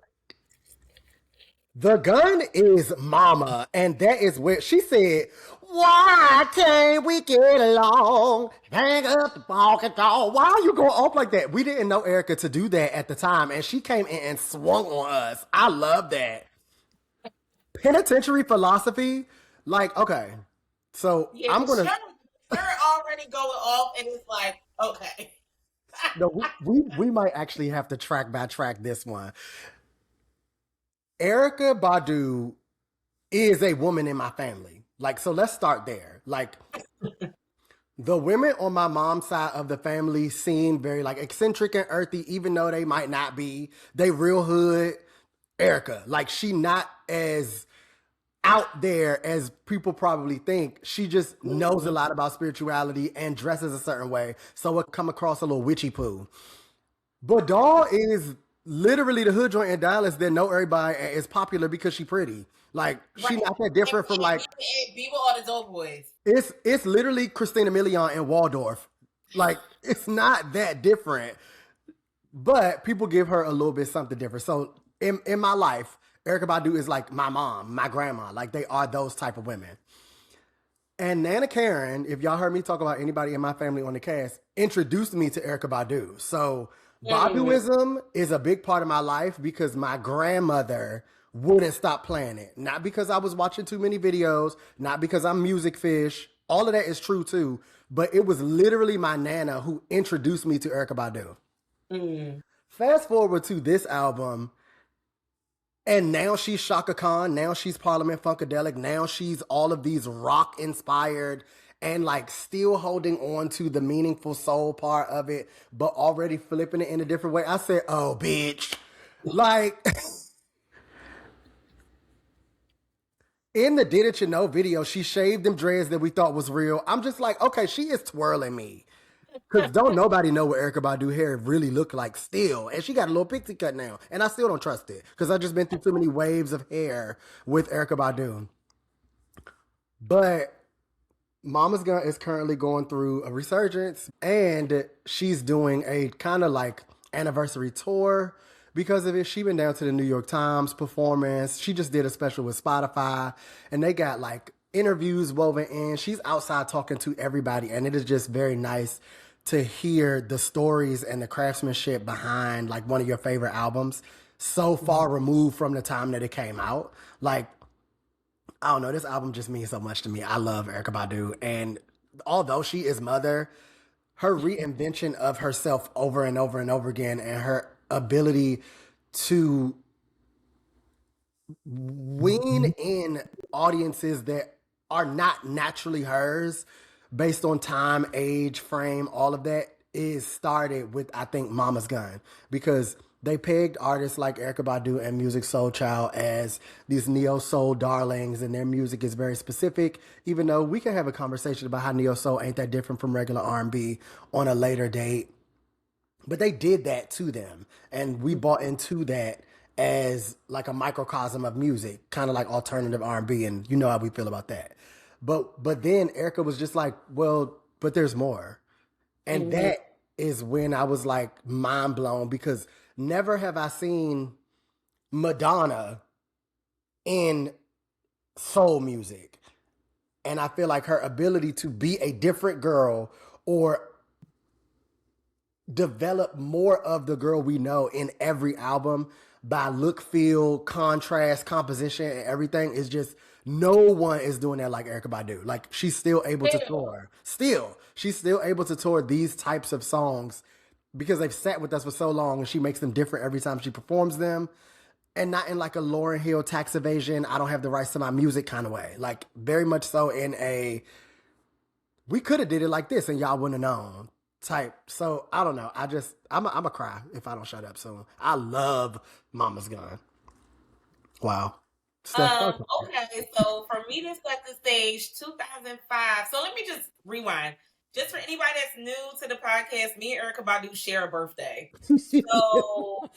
the gun is Mama, and that is where she said, "Why can't we get along? Hang up the pocket dog. Why are you going off like that?" We didn't know Erykah to do that at the time, and she came in and swung on us. I love that. Penitentiary philosophy, like, okay, so I'm gonna. They're already going off, and it's like, okay. No, we might actually have to track by track this one. Erykah Badu is a woman in my family. Like, so let's start there. Like, the women on my mom's side of the family seem very like eccentric and earthy, even though they might not be. They real hood. Erykah, like, she not as out there as people probably think. She just knows a lot about spirituality and dresses a certain way, so it come across a little witchy poo. But Doll is literally the hood joint in Dallas that know everybody and is popular because she pretty. Like, she not that different from like people are the dope boys. It's literally Christina Milian and Waldorf. Like, it's not that different, but people give her a little bit something different. So in my life, Erykah Badu is like my mom, my grandma. Like, they are those type of women. And Nana Karen, if y'all heard me talk about anybody in my family on the cast, introduced me to Erykah Badu. So Baduism is a big part of my life because my grandmother wouldn't stop playing it. Not because I was watching too many videos, not because I'm music fish. All of that is true too. But it was literally my Nana who introduced me to Erykah Badu. Fast forward to this album, and now she's Shaka Khan. Now she's Parliament Funkadelic. Now she's all of these rock inspired and like still holding on to the meaningful soul part of it, but already flipping it in a different way. I said, oh, bitch. Like, in the Did It You Know video, she shaved them dreads that we thought was real. I'm just like, okay, she is twirling me. Because don't nobody know what Erykah Badu hair really looked like still. And she got a little pixie cut now. And I still don't trust it. Because I've just been through too many waves of hair with Erykah Badu. But Mama's Gun is currently going through a resurgence. And she's doing a kind of like anniversary tour because of it. She went down to the New York Times performance. She just did a special with Spotify. And they got like interviews woven in. She's outside talking to everybody. And it is just very nice to hear the stories and the craftsmanship behind like one of your favorite albums so far removed from the time that it came out. Like, I don't know, this album just means so much to me. I love Erykah Badu, and although she is Mother, her reinvention of herself over and over and over again, and her ability to wean in audiences that are not naturally hers based on time, age, frame, all of that is started with, I think, Mama's Gun. Because they pegged artists like Erykah Badu and Musiq Soulchild as these neo soul darlings, and their music is very specific. Even though we can have a conversation about how neo soul ain't that different from regular R&B on a later date, but they did that to them, and we bought into that as like a microcosm of music, kind of like alternative R&B, and you know how we feel about that. But then Erykah was just like, well, but there's more. And that is when I was like mind blown, because never have I seen Madonna in soul music. And I feel like her ability to be a different girl or develop more of the girl we know in every album by look, feel, contrast, composition, and everything is just, no one is doing that like Erykah Badu. Like, she's still able to tour. She's still able to tour these types of songs because they've sat with us for so long, and she makes them different every time she performs them. And not in like a Lauryn Hill tax evasion, I don't have the rights to my music kind of way. Like, very much so in a, we could have did it like this and y'all wouldn't have known type. So I don't know. I'm a cry if I don't shut up soon. I love Mama's Gun. Wow. Okay, so for me to set the stage, 2005. So let me just rewind. Just for anybody that's new to the podcast, me and Erykah Badu share a birthday. So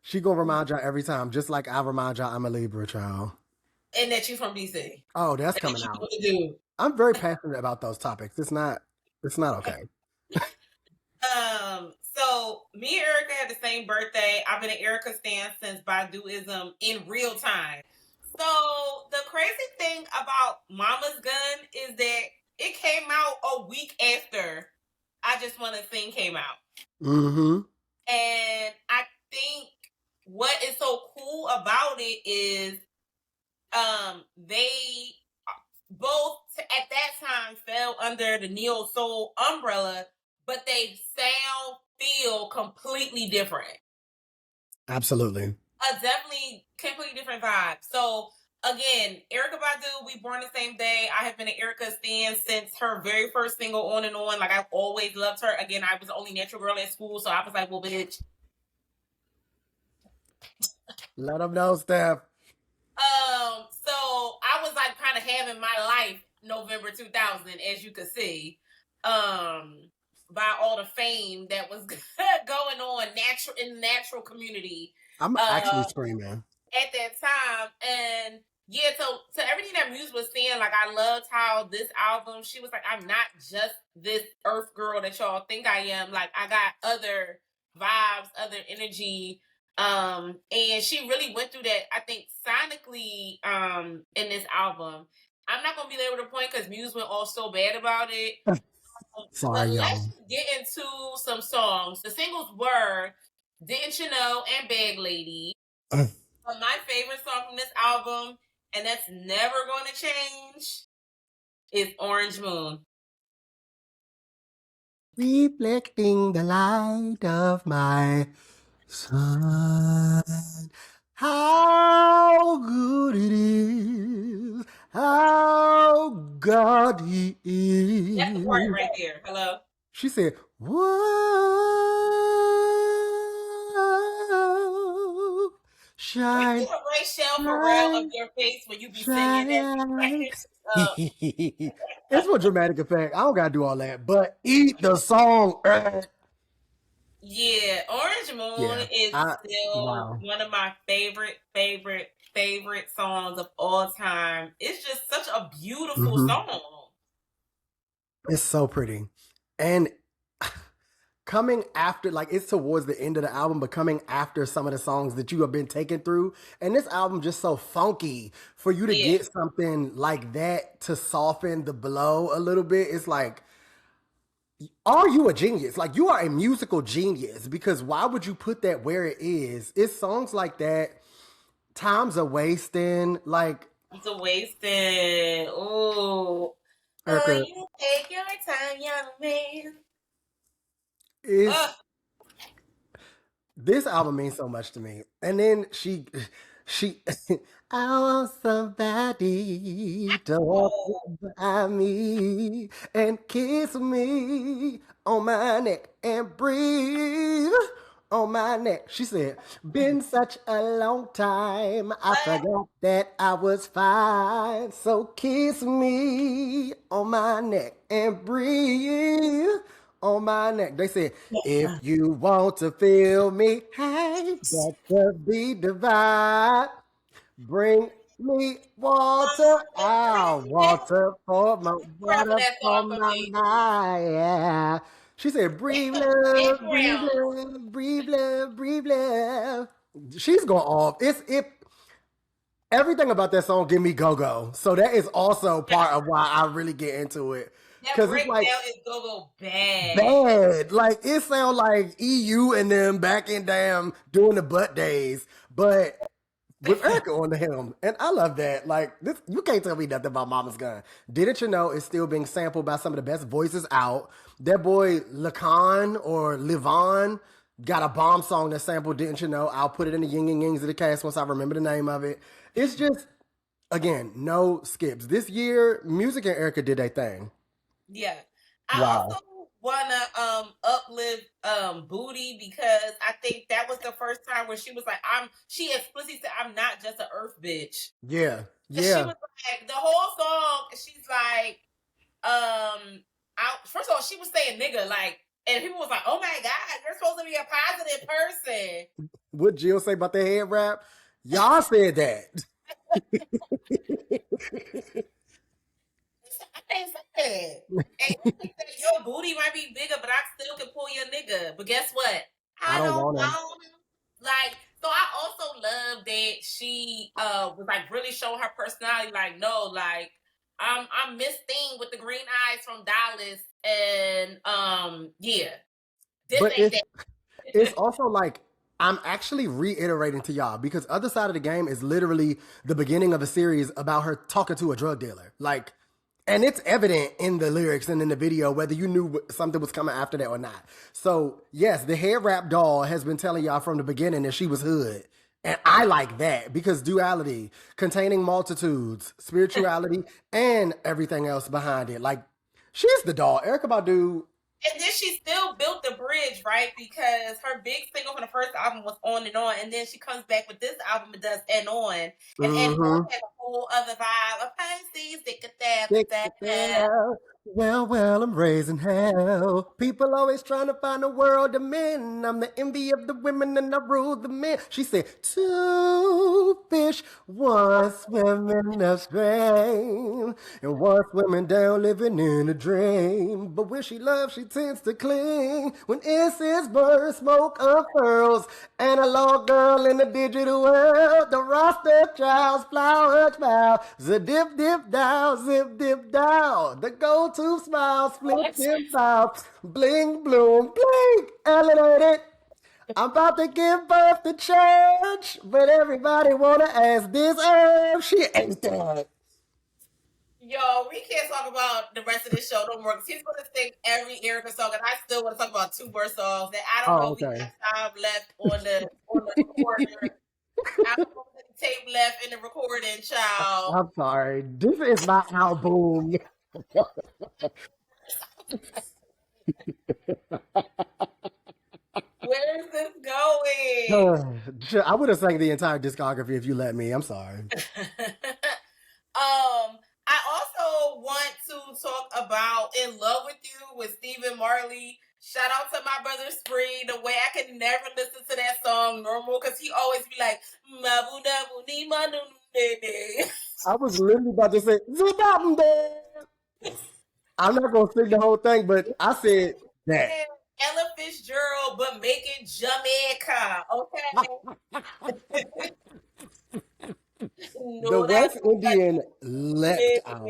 she gonna remind y'all every time, just like I remind y'all I'm a Libra, child. And that you from DC. Oh, that's coming out. I'm very passionate about those topics. It's not okay. So me and Erykah had the same birthday. I've been an Erykah stan since Baduism in real time. So the crazy thing about Mama's Gun is that it came out a week after I Just Wanna Sing came out. Mm-hmm. And I think what is so cool about it is they both at that time fell under the neo soul umbrella, but they feel completely different. Absolutely. Definitely completely different vibe. So again, Erykah Badu, we born the same day. I have been an Erykah stan since her very first single, On and On. Like, I've always loved her. Again, I was the only natural girl at school, so I was like, well, bitch. Let them know, Steph. So I was like kind of having my life November 2000, as you could see, by all the fame that was going on in the natural community. I'm actually screaming at that time. And yeah, so to everything that Muse was saying, like, I loved how this album, she was like, I'm not just this earth girl that y'all think I am. Like, I got other vibes, other energy. And she really went through that, I think, sonically, in this album. I'm not gonna belabor the point because Muse went all so bad about it. Sorry, y'all. Let's get into some songs. The singles were Didn't You Know and Bag Lady. My favorite song from this album, and that's never going to change, is Orange Moon. Reflecting the light of my sun. How good it is. How God He is. That's the part right there. Hello. She said, whoa, shine. You a great shell for real of your face when you be singing that. It's for dramatic effect. I don't gotta do all that, but eat the song. Yeah, Orange Moon is still one of my favorite songs of all time. It's just such a beautiful song. It's so pretty. And coming after, like, it's towards the end of the album, but coming after some of the songs that you have been taken through. And this album just so funky for you to get something like that to soften the blow a little bit. It's like, are you a genius? Like, you are a musical genius, because why would you put that where it is? It's songs like that. Time's a wasting. Like, it's a wasting. Oh, you take your time, young man. This album means so much to me. And then she I want somebody to walk by me and kiss me on my neck and breathe on my neck. She said, been such a long time, I What? forgot that I was fine. So kiss me on my neck and breathe on my neck. They said, if you want to feel me, hey, got to be divine. Bring me water, Pray for water that for song for my me. mind. Yeah. She said, breathe love, breathe Background. love, breathe love, breathe love. She's going off. It's it everything about that song give me go-go. So that is also part of why I really get into it. That Cause it's like breakdown is go bad. bad. Like it sound like EU and them back in damn doing the butt days. But with Erykah on the helm. And I love that. Like this, you can't tell me nothing about Mama's Gun. Didn't you know it's still being sampled by some of the best voices out? That boy Lacan or Livon got a bomb song that sampled Didn't You Know? I'll put it in the yin and yings of the cast once I remember the name of it. It's just again, no skips. This year, Musiq and Erykah did their thing. Yeah. I Wow. also wanna uplift Booty because I think that was the first time where she was like, she explicitly said, I'm not just an earth bitch. Yeah. She Yeah. was like the whole song, she's like, first of all, she was saying nigga, like, and people was like, oh my God, you're supposed to be a positive person. What Jill say about the head wrap? Y'all said that. I said, and your booty might be bigger, but I still can pull your nigga. But guess what? I I don't don't want him. want him. Like, so I also love that she was like really showing her personality. Like, no, like I'm Miss Thing with the green eyes from Dallas, and yeah, this But ain't that. it's also like I'm actually reiterating to y'all because Other Side of the Game is literally the beginning of a series about her talking to a drug dealer. Like, and it's evident in the lyrics and in the video whether you knew something was coming after that or not. So yes, the hair wrap doll has been telling y'all from the beginning that she was hood. And I like that because duality, containing multitudes, spirituality, and everything else behind it. Like, she's the doll. Erykah Badu. And then she still built the bridge, right? Because her big single from the first album was On and On, and then she comes back with this album and does And On. And On has a whole other vibe of Pisces, Well, I'm raising hell. People always trying to find a world of men. I'm the envy of the women and I rule the men. She said, two fish, one swimming upstream, and one swimming down, living in a dream. But when she loves, she tends to cling. When incense burns, smoke unfurls, analog girl in the digital world, the roster child's flower child, zip dip down, zip dip down, the go-to smile, flip them out, bling bloom, blink, elevated. I'm about to give birth to church, but everybody wanna ask this herb. She ain't that. Yo, we can't talk about the rest of this show no more because he's going to sing every Erykah song, and I still want to talk about two more songs that I don't know if we got time left on the recorder. I don't know if the tape left in the recording, child. I'm sorry. This is my album. Where is this going? I would have sang the entire discography if you let me. I'm sorry. I also want to talk about In Love With You with Stephen Marley. Shout out to my brother Spree. The way I could never listen to that song normal because he always be like, I was literally about to say, I'm not going to sing the whole thing, but I said that. Ella Fitzgerald, but making Jamaica, okay? The West Indian left out.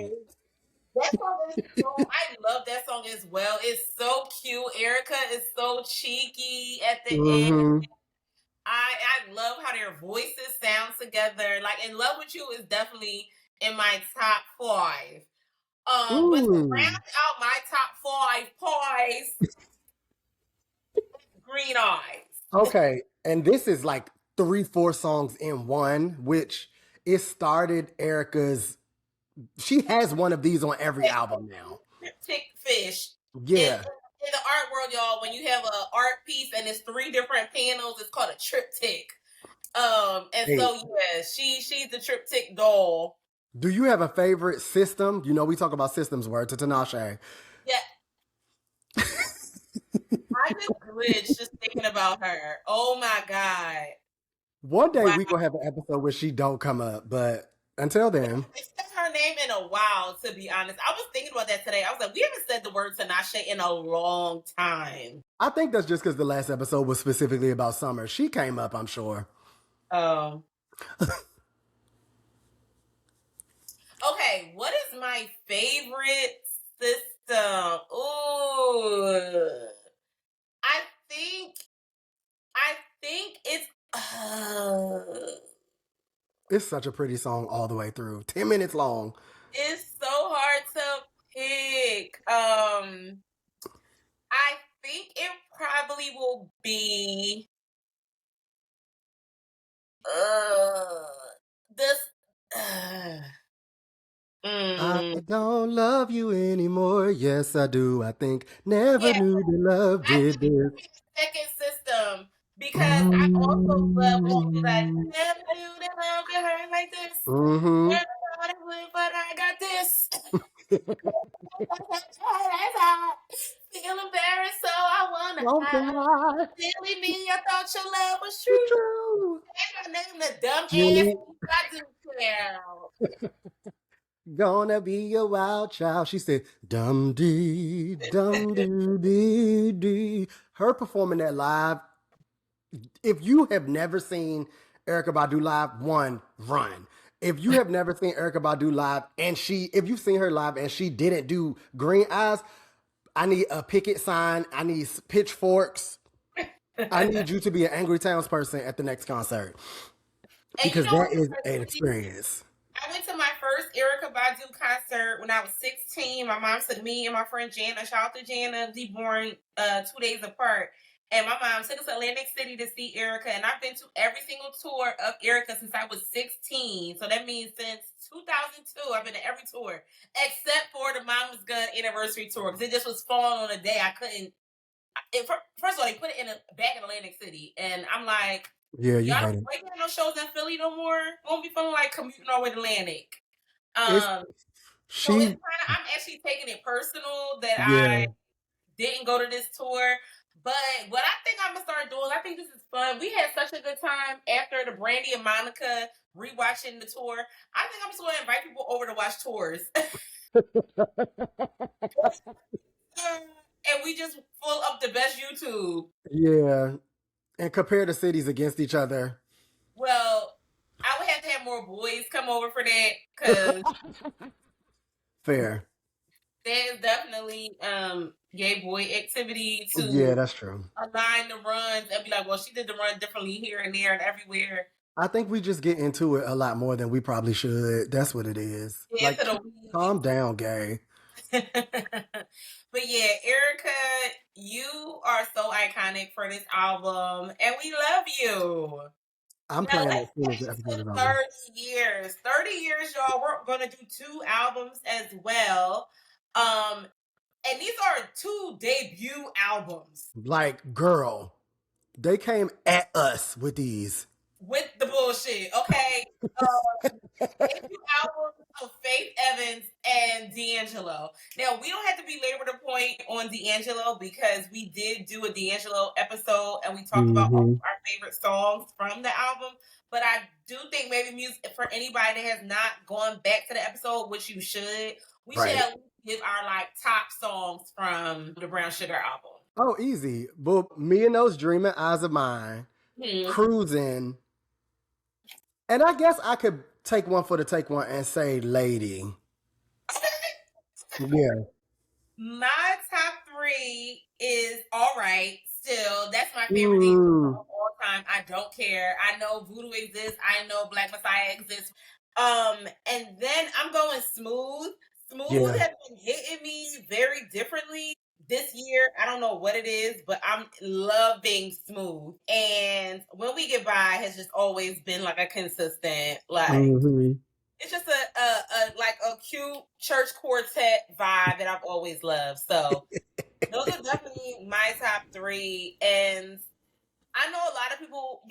That song is so, I love that song as well. It's so cute. Erykah is so cheeky at the end. I love how their voices sound together. Like In Love With You is definitely in my top 5. But to round out my top 5 pies, Green Eyes. Okay, and this is like 3-4 songs in one, which it started Erykah's. She has one of these on every album now. Tick Fish. Yeah. in the art world, y'all, when you have an art piece and it's 3 different panels, it's called a triptych. And so yeah, she's the triptych doll. Do you have a favorite system? You know, we talk about systems word to Tinashe. Yeah. I just glitch just thinking about her. Oh my God. One day we gonna have an episode where she don't come up, but until then. I said her name in a while, to be honest. I was thinking about that today. I was like, we haven't said the word Tinashe in a long time. I think that's just because the last episode was specifically about Summer. She came up, I'm sure. Oh. Okay, what is my favorite system? Ooh. I think it's such a pretty song all the way through. 10 minutes long. It's so hard to pick. I think it probably will be this I don't love you anymore. Yes, I do. I think never knew the love did this. Second system, because I also love like never knew that love could hurt like this. Never thought it would, but I got this. Feel embarrassed, so I wanna hide. Silly me, I thought your love was true. I named the dumb ass Badu child. Gonna be a wild child. She said, dum dee, dum doo dee dee. Her performing that live. If you have never seen Erykah Badu live, one, run. If you have never seen Erykah Badu live if you've seen her live and she didn't do green eyes, I need a picket sign. I need pitchforks. I need you to be an angry townsperson at the next concert. Because that is an experience. I went to my first Erykah Badu concert when I was 16. My mom took me and my friend Jana, shout out to Jana, we born 2 days apart. And my mom took us to Atlantic City to see Erykah. And I've been to every single tour of Erykah since I was 16. So that means since 2002, I've been to every tour. Except for the Mama's Gun anniversary tour. Because it just was falling on a day I couldn't. First of all, they put it back in Atlantic City. And I'm like, yeah, you y'all got don't it. have no shows in Philly no more. Won't be feeling like commuting all the way to Atlantic. So it's kind of, I'm actually taking it personal that I didn't go to this tour. But what I think I'm gonna start doing, I think this is fun. We had such a good time after the Brandy and Monica rewatching the tour. I think I'm just gonna invite people over to watch tours. And we just pull up the best YouTube. Yeah. And compare the cities against each other. Well, I would have to have more boys come over for that, because fair. There's definitely gay boy activity to that's true. align the runs and be like, well, she did the run differently here and there and everywhere. I think we just get into it a lot more than we probably should. That's what it is. Yeah, like, calm down, gay. But yeah, Erykah, you are so iconic for this album, and we love you. I'm playing it as soon as the episode is over. 30 years. 30 years, y'all. We're going to do 2 albums as well. And these are 2 debut albums. Like, girl, they came at us with these. With the bullshit, okay? Debut albums of Faith Evans and D'Angelo. Now, we don't have to belabor the point on D'Angelo because we did do a D'Angelo episode and we talked about all of our favorite songs from the album. But I do think maybe music, for anybody that has not gone back to the episode, which you should, we should at least give our like top songs from the Brown Sugar album. Oh, easy. But Me and Those Dreaming Eyes of Mine, Cruising. And I guess I could take one for the take one and say Lady. Yeah. My top 3 is All Right. Still, that's my favorite song of all time. I don't care. I know Voodoo exists. I know Black Messiah exists. And then I'm going Smooth. Smooth has been hitting me very differently this year. I don't know what it is, but I'm loving Smooth. And When We Get By has just always been like a consistent, like it's just a like a cute church quartet vibe that I've always loved. So Those are definitely my top 3. And I know a lot of people,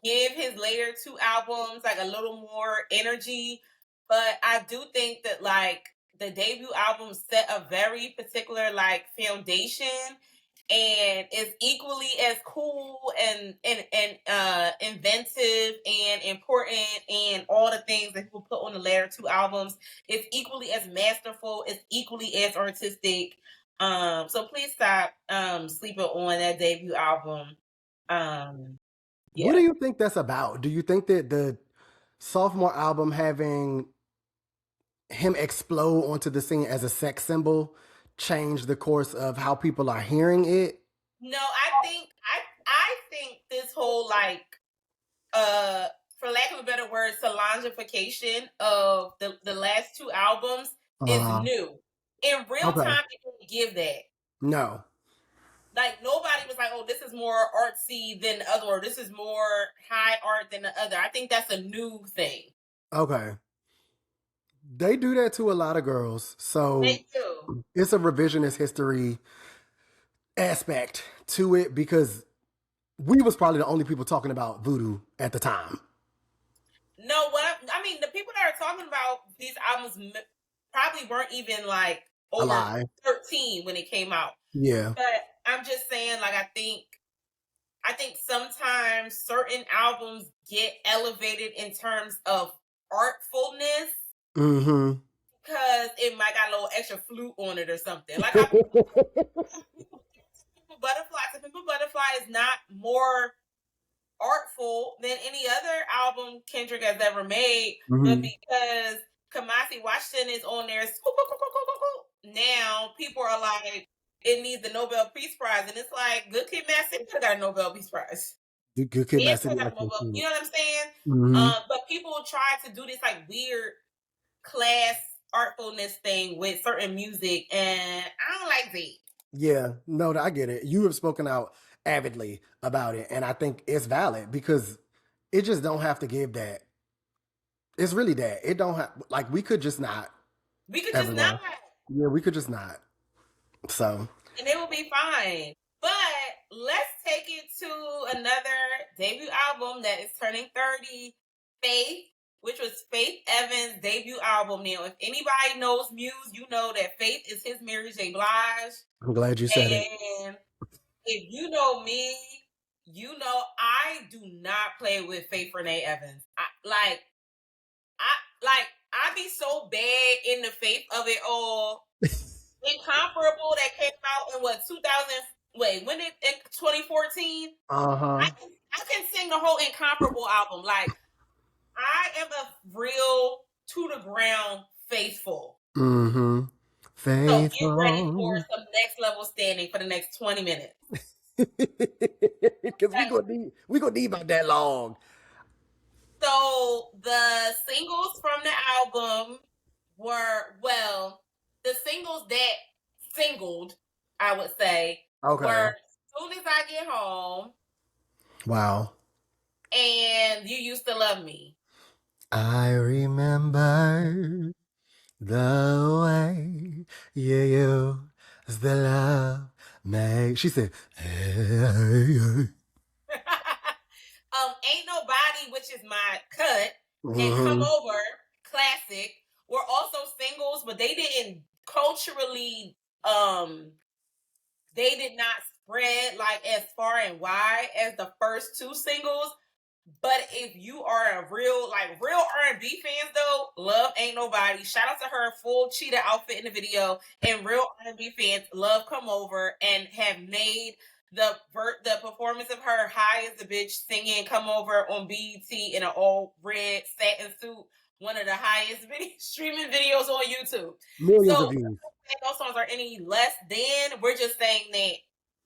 give his later 2 albums like a little more energy, but I do think that like the debut album set a very particular like foundation, and is equally as cool and inventive and important, and all the things that people put on the later 2 albums. It's equally as masterful, it's equally as artistic. So please stop sleeping on that debut album. Yeah. What do you think that's about? Do you think that the sophomore album having him explode onto the scene as a sex symbol changed the course of how people are hearing it? No, I think this whole like for lack of a better word, Solangification of the last 2 albums is new. In real time, it didn't give that. No. Like nobody was like, "Oh, this is more artsy than the other," or "This is more high art than the other." I think that's a new thing. Okay. They do that to a lot of girls. So they do. It's a revisionist history aspect to it, because we was probably the only people talking about voodoo at the time. No, I mean, the people that are talking about these albums probably weren't even like over alive. 13 when it came out. Yeah. But I'm just saying, like, I think sometimes certain albums get elevated in terms of artfulness. Mm-hmm. Because it might got a little extra flute on it or something. Like Pimp a Butterfly is not more artful than any other album Kendrick has ever made, but because Kamasi Washington is on there, now people are like, it needs the Nobel Peace Prize, and it's like, Good Kid, Mad City got a Nobel Peace Prize. Good Kid, Mad City. You know what I'm saying? But people try to do this like weird class artfulness thing with certain music, and I don't like that. Yeah, no, I get it. You have spoken out avidly about it, and I think it's valid, because it just don't have to give that. It's really that. It don't have, like, we could just not. We could just not. Yeah, we could just not. So. And it will be fine. But let's take it to another debut album that is turning 30, Faith, which was Faith Evans' debut album. Now, if anybody knows Muse, you know that Faith is his Mary J. Blige. I'm glad you said it. And if you know me, you know I do not play with Faith Renee Evans. I be so bad in the Faith of it all. Incomparable that came out in what 2014? I can sing the whole Incomparable album. Like, I am a real to the ground faithful. Faithful. So get ready for some next level standing for the next 20 minutes. Because we gonna need about that long. So the singles from the album were, the singles that singled, I would say, were As Soon As I Get Home. Wow. And You Used to Love Me. I remember the way you used to love me. She said, hey. Ain't Nobody, which is my cut, and Come Over, classic, were also singles, but they didn't culturally, they did not spread like as far and wide as the first 2 singles. But if you are a real R&B fans though, love Ain't Nobody. Shout out to her full cheetah outfit in the video. And real R&B fans love Come Over, and have made the performance of her high as a bitch singing Come Over on BET in an all red satin suit one of the highest streaming videos on YouTube. Millions of views. Those songs are any less than. We're just saying that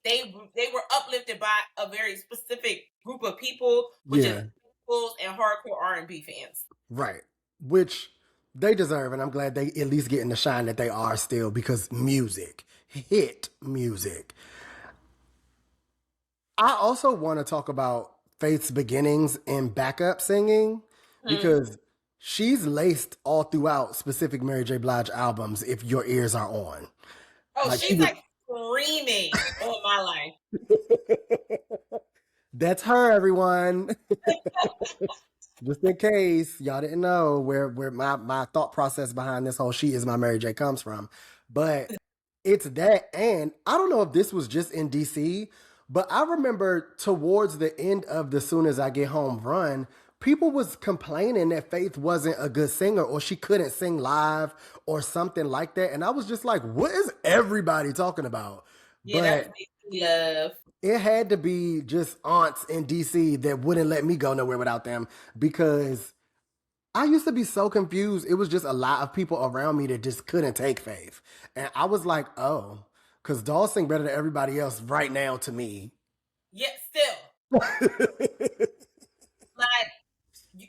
they were uplifted by a very specific group of people, which is people and hardcore R&B fans. Right. Which they deserve, and I'm glad they at least getting the shine that they are still, because music. Hit music. I also want to talk about Faith's beginnings in backup singing, because she's laced all throughout specific Mary J. Blige albums, if your ears are on. Oh, like she's like screaming on my life. That's her, everyone. Just in case y'all didn't know where my thought process behind this whole "She Is My Mary J" comes from. But it's that, and I don't know if this was just in DC, but I remember towards the end of the Soon As I Get Home run, people was complaining that Faith wasn't a good singer or she couldn't sing live or something like that. And I was just like, what is everybody talking about? Yeah, but that's love. It had to be just aunts in DC that wouldn't let me go nowhere without them, because I used to be so confused. It was just a lot of people around me that just couldn't take Faith. And I was like, oh, because dolls sing better than everybody else right now to me. Yeah, still. Like,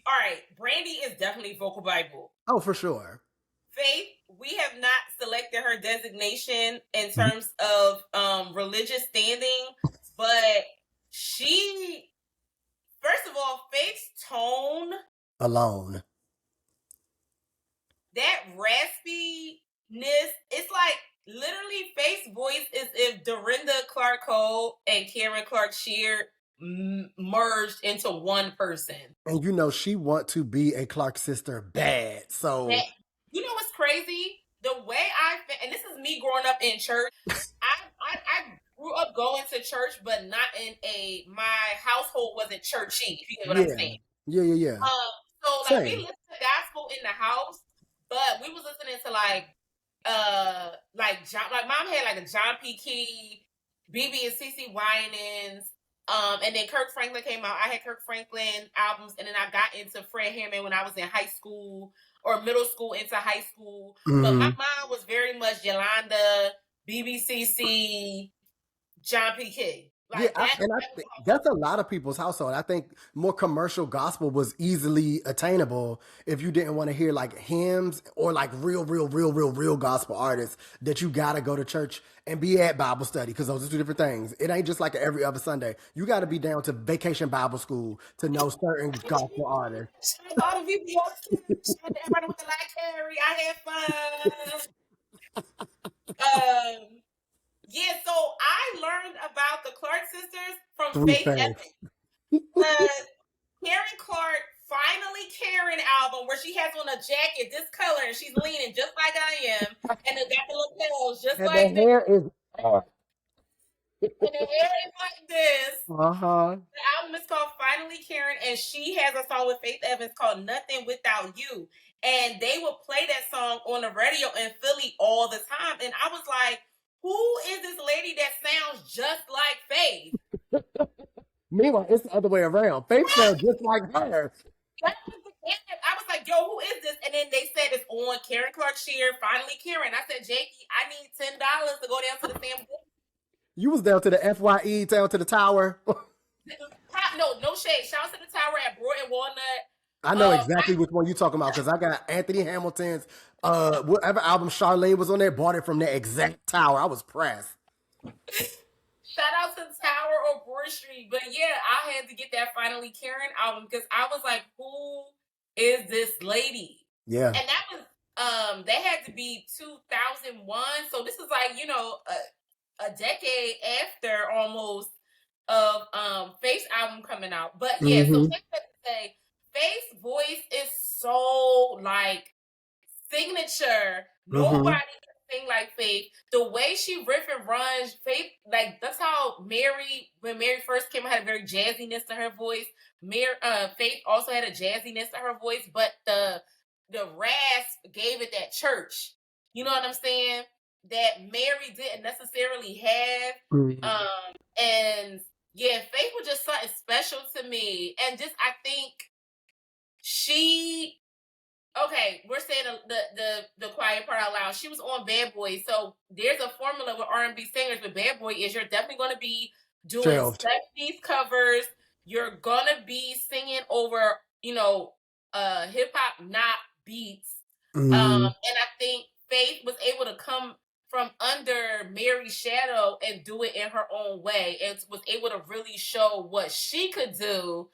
all right, Brandy is definitely vocal Bible. Oh, for sure. Faith, we have not selected her designation in terms of religious standing, but she, first of all, Faith's tone alone, that raspiness, it's like literally Faith's voice is if Dorinda Clark Cole and Karen Clark Sheard merged into one person. And you know she want to be a Clark sister bad. So you know what's crazy? The way and this is me growing up in church. I grew up going to church, but not in my household wasn't churchy. If you get what I'm saying? Yeah. So like we listened to gospel in the house, but we was listening to like John. Like mom had like a John P. Key, BB and CC Winans. And then Kirk Franklin came out. I had Kirk Franklin albums, and then I got into Fred Hammond when I was in high school or middle school into high school. Mm-hmm. But my mom was very much Yolanda, BBCC, John P. Key. Like I think that's a lot of people's household. I think more commercial gospel was easily attainable if you didn't want to hear like hymns or like real gospel artists that you got to go to church and be at Bible study, because those are two different things. It ain't just like every other Sunday. You got to be down to Vacation Bible School to know certain gospel artists. Shout out to VBS. Shout out to everybody with the light carry. I had fun. Yeah, so I learned about the Clark sisters from Faith Evans. Karen Clark, Finally Karen album, where she has on a jacket this color and she's leaning just like I am, and it got the lapels just and like the hair is and the hair is like this. Uh-huh. The album is called Finally Karen, and she has a song with Faith Evans called Nothing Without You. And they would play that song on the radio in Philly all the time. And I was like, who is this lady that sounds just like Faith? Meanwhile, it's the other way around. Faith sounds just like her. I was like, yo, who is this? And then they said it's on Karen Clark Sheard, Finally Karen. I said, Jakey, I need $10 to go down to the Sam. You was down to the FYE, down to the tower. No shade. Shout out to the tower at Broad and Walnut. I know exactly which one you're talking about, because I got Anthony Hamilton's whatever album Charlene was on there, bought it from that exact tower. I was pressed. Shout out to the tower or Broad Street. But yeah, I had to get that Finally Karen album because I was like, who is this lady? Yeah. And that was that had to be 2001. So this is like, you know, a decade after almost of Faith's album coming out. But yeah, so take that to say Faith's voice is so like signature. Nobody can sing like Faith. The way she riff and runs, Faith, like that's how when Mary first came out, had a very jazziness to her voice. Faith also had a jazziness to her voice, but the rasp gave it that church. You know what I'm saying? That Mary didn't necessarily have. And yeah, Faith was just something special to me. And just I think we're saying the quiet part out loud. She was on Bad Boy. So there's a formula with R&B singers with Bad Boy is you're definitely going to be doing 70s covers. You're going to be singing over, you know, hip hop, not beats. And I think Faith was able to come from under Mary's shadow and do it in her own way, and was able to really show what she could do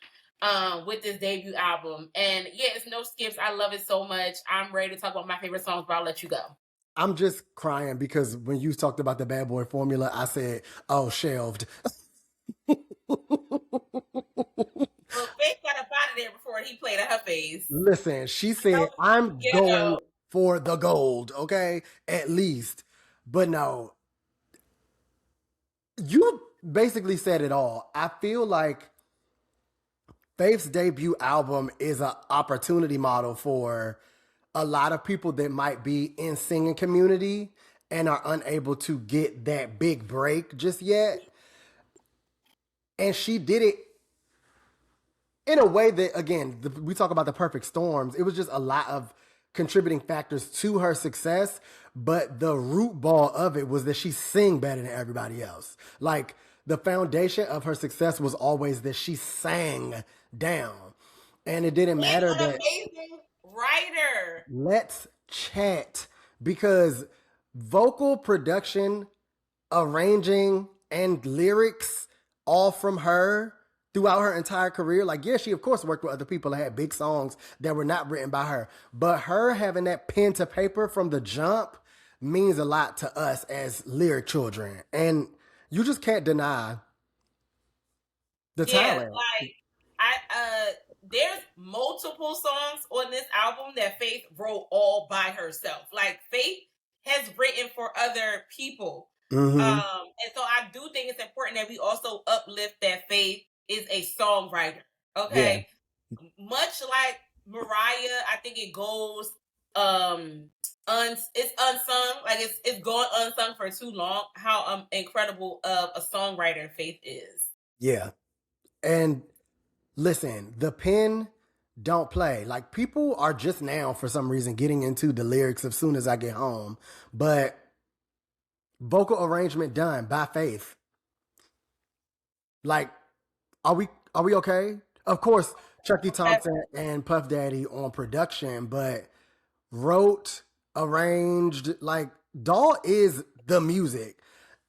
with this debut album. And yeah, it's no skips. I love it so much. I'm ready to talk about my favorite songs, but I'll let you go. I'm just crying because when you talked about the bad boy formula, I said, "Oh, shelved." Well, Faith got up out of there before he played at her face. Listen, she said, "I'm going for the gold." Okay, at least, but no, you basically said it all. I feel like Faith's debut album is an opportunity model for a lot of people that might be in singing community and are unable to get that big break just yet. And she did it in a way that, again, we talk about the perfect storms. It was just a lot of contributing factors to her success, but the root ball of it was that she sang better than everybody else. Like, the foundation of her success was always that she sang down. And it didn't matter that... amazing writer. Let's chat. Because vocal production, arranging, and lyrics all from her throughout her entire career. Like, yeah, she of course worked with other people that had big songs that were not written by her. But her having that pen to paper from the jump means a lot to us as lyric children. And you just can't deny the talent. Like, there's multiple songs on this album that Faith wrote all by herself. Like, Faith has written for other people. Mm-hmm. And so I do think it's important that we also uplift that Faith is a songwriter. Okay. Yeah. Much like Mariah, I think it goes it's unsung. Like, it's gone unsung for too long how incredible of a songwriter Faith is. Yeah. And listen, the pen don't play. Like, people are just now, for some reason, getting into the lyrics as soon as I get home. But vocal arrangement done by Faith. Like, are we okay? Of course, Chucky Thompson and Puff Daddy on production, but wrote, arranged, like, Doll is the music.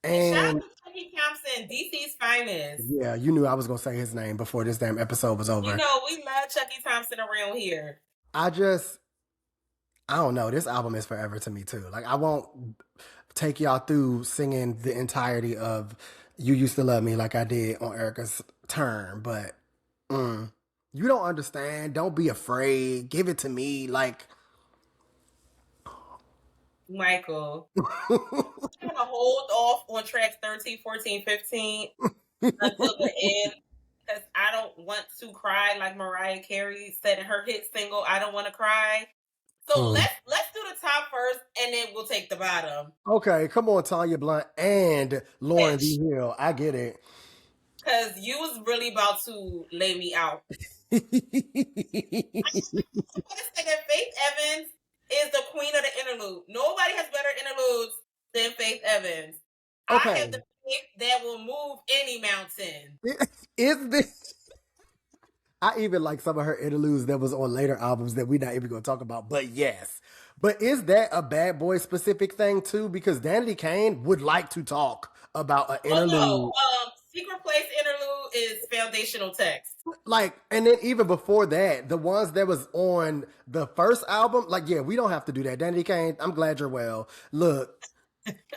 And shout out to Chucky Thompson, DC's finest. Yeah, you knew I was going to say his name before this damn episode was over. You know, we love Chucky Thompson around here. I don't know. This album is forever to me, too. Like, I won't take y'all through singing the entirety of You Used to Love Me like I did on Erykah's turn, but you don't understand. Don't be afraid. Give it to me. Like, Michael, I'm going to hold off on tracks 13, 14, 15 until the end, because I don't want to cry like Mariah Carey said in her hit single, I Don't Want to Cry. So let's do the top first, and then we'll take the bottom. Okay, come on, Tanya Blunt and Lauren D. Hill. I get it. Because you was really about to lay me out. I just say that Faith Evans is the queen of the interlude. Nobody has better interludes than Faith Evans. Okay. I have the faith that will move any mountain. Is this... I even like some of her interludes that was on later albums that we're not even going to talk about. But yes. But is that a Bad Boy specific thing too? Because Danity Kane would like to talk about an interlude. No. Secret Place interlude is foundational text. Like, and then even before that, the ones that was on the first album, like, yeah, we don't have to do that. Danity Kane, I'm glad you're well. Look.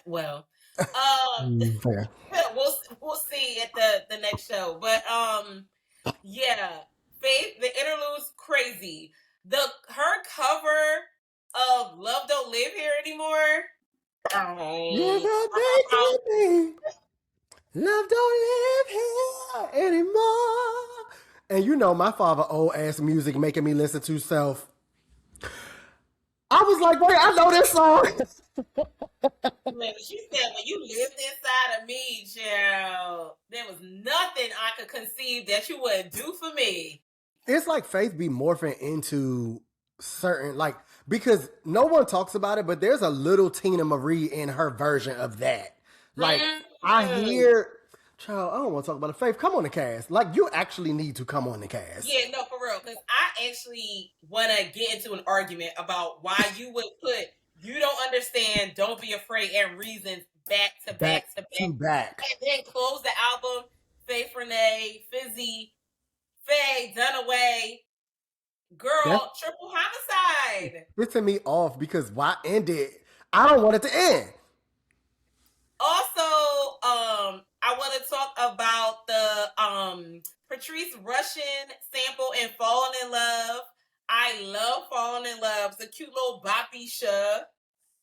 Well, fair. We'll see at the next show. But yeah, Faith, the interlude's crazy. Her cover of Love Don't Live Here Anymore. Love don't live here anymore. And you know, my father old ass music making me listen to self. I was like, wait, I know this song. Man, she said, when you lived inside of me, Gerald, there was nothing I could conceive that you wouldn't do for me. It's like Faith be morphing into certain, like, because no one talks about it, but there's a little Tina Marie in her version of that. Like, I hear, child, I don't want to talk about it. Faith, come on the cast. Like, you actually need to come on the cast. Yeah, no, for real. Because I actually want to get into an argument about why you would put You Don't Understand, Don't Be Afraid, and Reasons back to back. And then close the album, Faith Renee, Fizzy, Faye, Dunaway, girl, triple homicide. Pissing me off because why end it? I don't want it to end. Also, I want to talk about the Patrice Rushen sample in Falling in Love. I love Falling in Love. It's a cute little boppy show.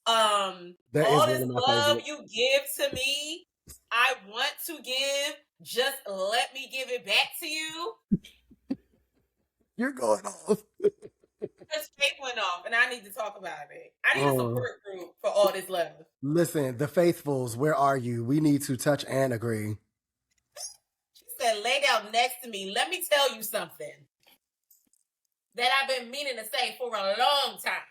That all is this one of my love favorites. you give to me, I want to give. Just let me give it back to you. You're going off. Because Faith went off, and I need to talk about it. I need a support group for all this love. Listen, the faithfuls, where are you? We need to touch and agree. She said, lay down next to me. Let me tell you something that I've been meaning to say for a long time.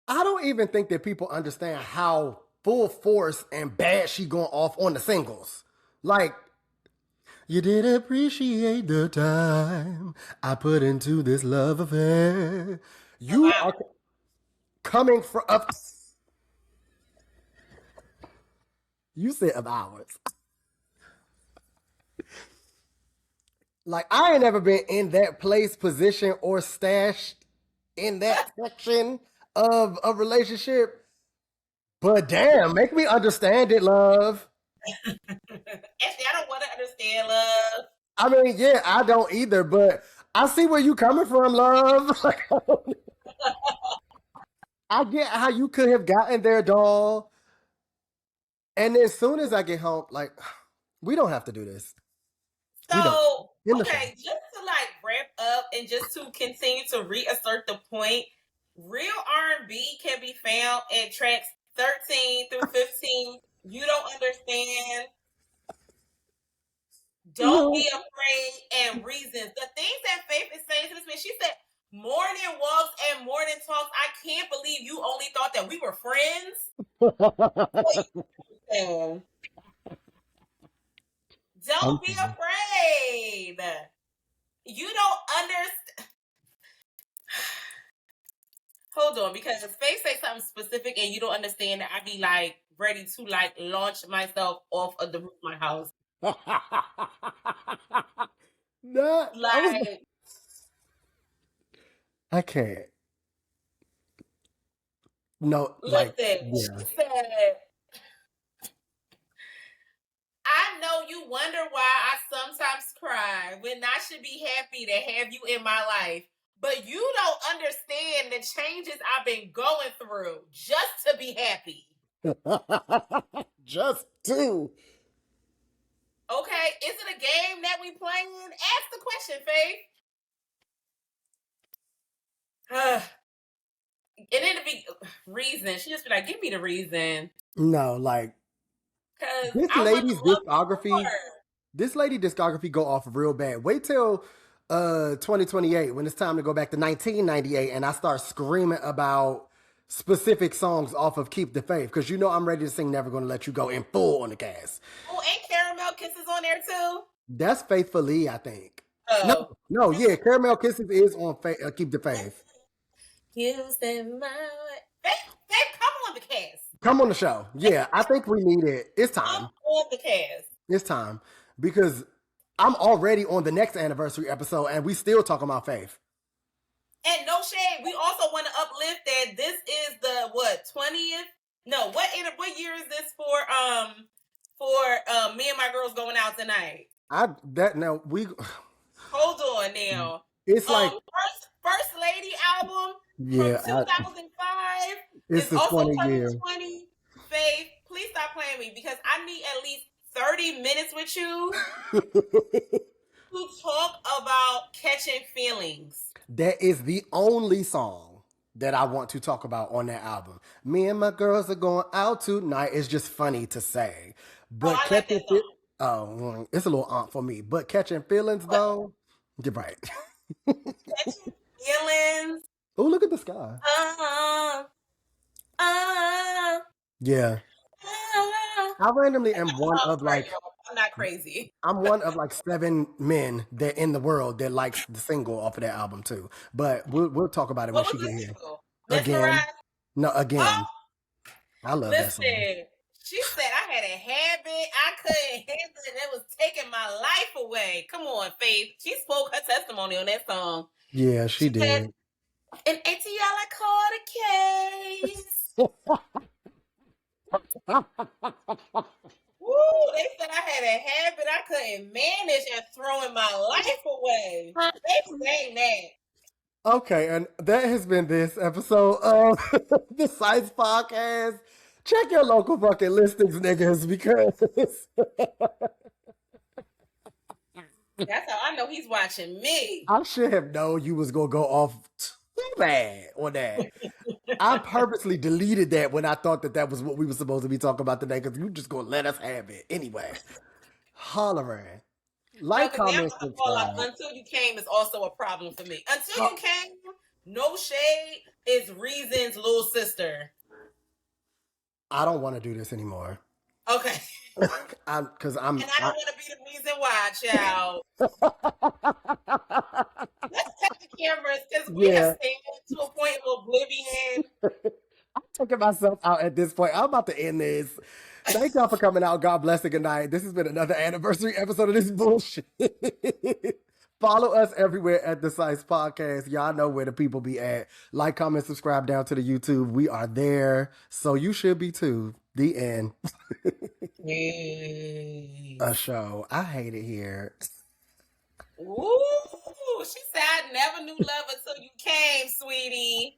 I don't even think that people understand how full force and bad she going off on the singles. Like, you did appreciate the time I put into this love affair. You are coming from up. You said of hours. Like, I ain't never been in that place, position, or stashed in that section of a relationship. But damn, make me understand it, love. Actually, I don't want to understand love. I mean, yeah, I don't either, but I see where you coming from, love. I get how you could have gotten there, doll. And as soon as I get home, like, we don't have to do this. So, okay, just to like wrap up and just to continue to reassert the point, real R&B can be found at tracks 13 through 15. You don't understand. Don't be afraid and reasons. The things that Faith is saying to this man, she said, morning walks and morning talks. I can't believe you only thought that we were friends. Don't be afraid. You don't understand. Hold on, because Faith say something specific and you don't understand that I be like ready to like launch myself off of the roof of my house. I can't. No, listen, she said, I know you wonder why I sometimes cry when I should be happy to have you in my life. But you don't understand the changes I've been going through just to be happy. Just to. Okay, is it a game that we playing? Ask the question, Faith. And then to be reason, she just be like, give me the reason. No, like, this lady's discography go off real bad. Wait till 2028 when it's time to go back to 1998 and I start screaming about specific songs off of Keep the Faith, because you know I'm ready to sing Never Gonna Let You Go in full on the cast. Oh, ain't Caramel Kisses on there too? That's Faithfully, I think. No, yeah, Caramel Kisses is on Keep the Faith. You said my way. Faith, come on the cast. Come on the show. Yeah, I think we need it. It's time. Come on the cast. It's time, because I'm already on the next anniversary episode and we still talking about Faith. And no shade, we also want to uplift that this is the 20th? No, what year is this for Me and My Girls Going Out Tonight? Hold on now. It's like First Lady album from 2005. It's the also 20 year. 20. Faith, please stop playing me because I need at least 30 minutes with you to talk about Catching Feelings. That is the only song that I want to talk about on that album. Me and My Girls Are Going Out Tonight is just funny to say. But Catching Feelings, it's a little aunt for me. But Catching Feelings, though, you're right. Catching Feelings. Oh, look at the sky. Yeah. I randomly am one of like... I'm not crazy. I'm one of like 7 men that in the world that likes the single off of that album too. But we'll talk about it when she get here. Again. No, again. Oh, I love that song. She said I had a habit. I couldn't handle it. It was taking my life away. Come on, Faith. She spoke her testimony on that song. Yeah, she did. In ATL, I caught a case. Woo, they said I had a habit I couldn't manage and throwing my life away. They saying that. Okay, and that has been this episode of the Psyce Podcast. Check your local fucking listings, niggas, because that's how I know he's watching me. I should have known you was gonna go off too bad on that. I purposely deleted that when I thought that was what we were supposed to be talking about today, because you just gonna let us have it anyway. Hollering. Like, comment, subscribe. Until You Came is also a problem for me. Until You Came, no shade, is Reason's little sister. I don't want to do this anymore. Okay. Because I'm. And I don't want to be the reason why, child. Let's cut the cameras because we have stayed to a point of oblivion. I'm taking myself out at this point. I'm about to end this. Thank y'all for coming out. God bless and good night. This has been another anniversary episode of this bullshit. Follow us everywhere at the Psyce Podcast. Y'all know where the people be at. Like, comment, subscribe down to the YouTube. We are there. So you should be too. The end. A show. I hate it here. Ooh, she said I never knew love until you came, sweetie.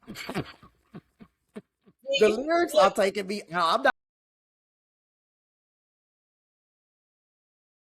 The lyrics are taking me out. I'm not